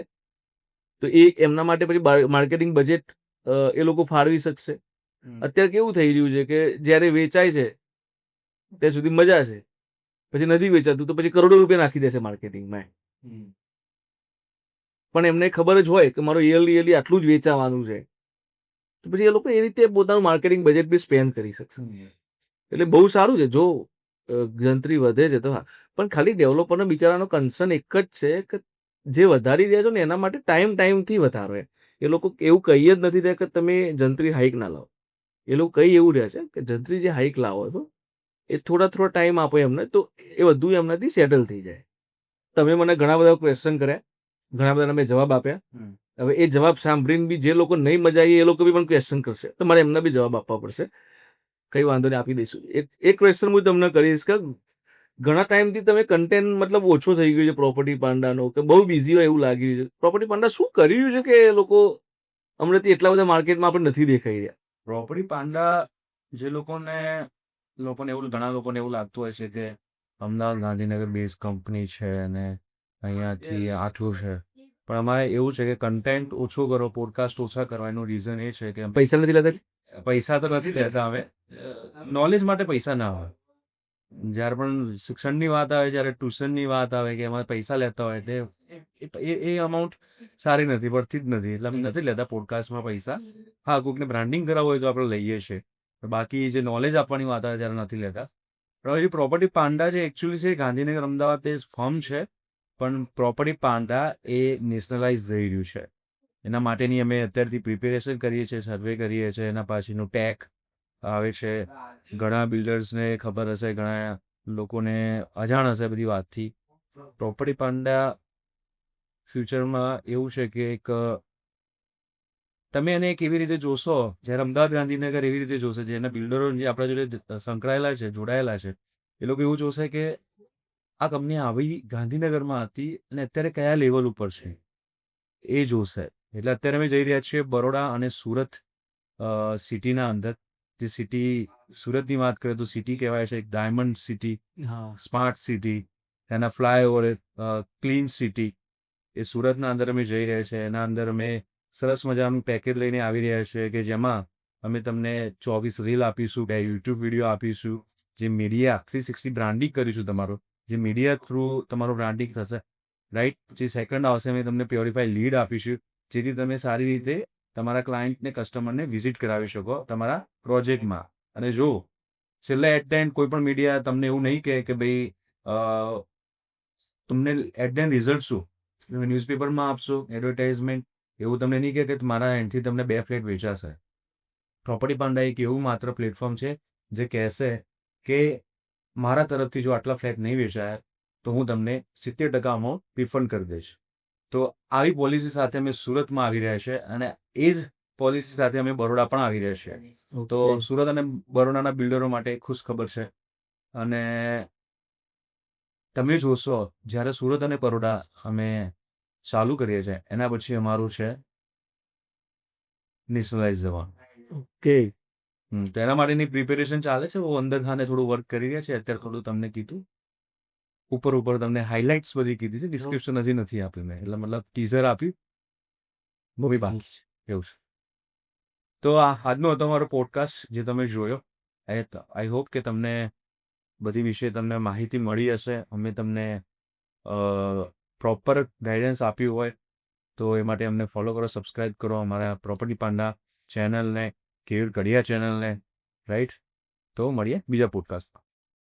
તો એ એમના માટે પછી માર્કેટિંગ બજેટ એ લોકો ફાળવી શકશે. અત્યારે કેવું થઈ રહ્યું છે કે જ્યારે વેચાય છે ત્યાં સુધી મજા છે, પછી નથી વેચાતું તો પછી કરોડો રૂપિયા નાખી દેશે માર્કેટિંગમાં. પણ એમને ખબર જ હોય કે મારું યરલી આટલું જ વેચાવાનું છે, તો પછી એ લોકો એ રીતે પોતાનું માર્કેટિંગ બજેટ બી સ્પેન્ડ કરી શકશે. એટલે બહુ સારું છે જો ગંતરી વધે છે તો. હા, પણ ખાલી ડેવલપરનો બિચારાનો કન્સર્ન એક જ છે કે જે વધારી રહ્યા છો ને એના માટે ટાઈમથી વધારો. એ લોકો એવું કહી જ નથી રહ્યા કે તમે જંત્રી હાઈક ના લાવો. એ લોકો કહી એવું રહ્યા છે કે જંત્રી જે હાઈક લાવો છો એ થોડા ટાઈમ આપો એમને, તો એ બધું એમનાથી સેટલ થઈ જાય. તમે મને ઘણા બધા ક્વેશ્ચન કર્યા, ઘણા બધાના મેં જવાબ આપ્યા. હવે એ જવાબ સાંભળીને બી જે લોકો નહીં મજા આવી એ લોકો બી પણ ક્વેશ્ચન કરશે, તો મારે એમના બી જવાબ આપવા પડશે. કઈ વાંધો નહીં, આપી દઈશું. એક ક્વેશ્ચન હું તમને કરીશ કે ઘણા ટાઈમથી તમે કન્ટેન્ટ મતલબ ઓછો થઈ ગયો છે પ્રોપર્ટી પાંડાનો, કે બહુ બિઝી હોય એવું લાગી રહ્યું છે. પ્રોપર્ટી પાંડા શું કર્યું છે કે લોકો હમણાંથી એટલા બધા માર્કેટમાં આપણે નથી દેખાઈ રહ્યા? પ્રોપર્ટી પાંડા જે લોકોને એવું, ઘણા લોકોને એવું લાગતું હોય છે કે અમદાવાદ ગાંધીનગર બેઝ કંપની છે અને અહીંયાથી આટલું છે. પણ અમારે એવું છે કે કન્ટેન્ટ ઓછું કરો, પોડકાસ્ટ ઓછા કરવાનું રીઝન એ છે કે પૈસા નથી લેતા. પૈસા તો નથી લેતા અમે, નોલેજ માટે પૈસા ના હોય. જ્યારે પણ શિક્ષણની વાત આવે, જ્યારે ટ્યુશનની વાત આવે કે એમાં પૈસા લેતા હોય એટલે એ અમાઉન્ટ સારી નથી, પડતી જ નથી. એટલે અમે નથી લેતા પોડકાસ્ટમાં પૈસા. હા, કોઈકને બ્રાન્ડિંગ કરાવવું હોય તો આપણે લઈએ છીએ, બાકી જે નોલેજ આપવાની વાત આવે ત્યારે નથી લેતા. હવે એ પ્રોપર્ટી પાંડા જે એકચ્યુઅલી છે ગાંધીનગર અમદાવાદ એ ફર્મ છે, પણ પ્રોપર્ટી પાંડા એ નેશનલાઇઝ થઈ રહ્યું છે. એના માટેની અમે અત્યારથી પ્રિપેરેશન કરીએ છીએ, સર્વે કરીએ છીએ, એના પાછળનું ટેક આવે છે. ઘણા બિલ્ડર્સને ખબર હશે, ઘણા લોકોને અજાણ હશે બધી વાતથી. પ્રોપર્ટી પાંડા ફ્યુચરમાં એવું છે કે એક તમે એને કેવી રીતે જોશો, જ્યારે અમદાવાદ ગાંધીનગર એવી રીતે જોશે, જેના બિલ્ડરો જે આપણા જોડે સંકળાયેલા છે, જોડાયેલા છે, એ લોકો એવું જોશે કે આ કંપની આવી ગાંધીનગરમાં હતી અને અત્યારે કયા લેવલ ઉપર છે એ જોશે. એટલે અત્યારે અમે જઈ રહ્યા છીએ બરોડા અને સુરત સિટીના અંદર. જે સિટી સુરતની વાત કરીએ તો સિટી કહેવાય છે, એક ડાયમંડ સિટી, સ્માર્ટ સિટી, એના ફ્લાયઓવર, ક્લીન સિટી. એ સુરતના અંદર અમે જઈ રહ્યા છીએ. એના અંદર અમે સરસ મજાનું પેકેજ લઈને આવી રહ્યા છીએ કે જેમાં અમે તમને 24 રીલ આપીશું, 2 યુટ્યુબ વિડીયો આપીશું, જે મીડિયા 360 બ્રાન્ડિંગ કરીશું તમારું, જે મીડિયા થ્રુ તમારું બ્રાન્ડિંગ થશે, રાઈટ. પછી સેકન્ડ આવશે અમે તમને પ્યોરિફાઈ લીડ આપીશું, જેથી તમે સારી રીતે તમારા ક્લાયન્ટને, કસ્ટમરને વિઝિટ કરાવી શકો તમારા પ્રોજેક્ટમાં. અને જો છેલ્લે એટ ધ એન્ડ કોઈ પણ મીડિયા તમને એવું નહીં કહે કે ભાઈ તમને એટ ધ એન્ડ રિઝલ્ટ શું, તમે ન્યૂઝપેપરમાં આપશો એડવર્ટાઇઝમેન્ટ, એવું તમને નહીં કહે કે મારા એન્ડથી તમને 2 ફ્લેટ વેચાશે. પ્રોપર્ટી પાંડા એક એવું માત્ર પ્લેટફોર્મ છે જે કહેશે કે મારા તરફથી જો આટલા ફ્લેટ નહીં વેચાય તો હું તમને 70% અમાઉન્ટ રિફંડ કરી દઈશ. તો આવી પોલિસી સાથે અમે સુરતમાં આવી રહ્યા છે અને એ જ પોલિસી સાથે અમે બરોડા પણ આવી રહ્યા છીએ. તો સુરત અને બરોડાના બિલ્ડરો માટે ખુશ ખબર છે. અને તમે જોશો જ્યારે સુરત અને બરોડા અમે ચાલુ કરીએ છીએ એના પછી અમારું છે નેશનલાઇઝ જવાનું. ઓકે. તો એના માટેની પ્રિપેરેશન ચાલે છે. હું અંદર ખાને થોડું વર્ક કરી રહ્યા છે. અત્યારે થોડું તમને કીધું, ઉપર તમને હાઇલાઇટ્સ બધી કીધી છે, ડિસ્ક્રિપ્શન હજી નથી આપ્યું મેં, એટલે મતલબ ટીઝર આપ્યું, મૂવી બાકી છે, એવું છે. તો આજનો હતો મારો પોડકાસ્ટ જે તમે જોયો. આઈ હોપ કે તમને બધી વિશે તમને માહિતી મળી હશે. અમે તમને પ્રોપર ગાઈડન્સ આપ્યું હોય તો એ માટે અમને ફોલો કરો, સબસ્ક્રાઈબ કરો અમારા પ્રોપર્ટી પાંડા ચેનલને, કેયુર કડિયા ચેનલને, રાઈટ. તો મળીએ બીજા પોડકાસ્ટમાં.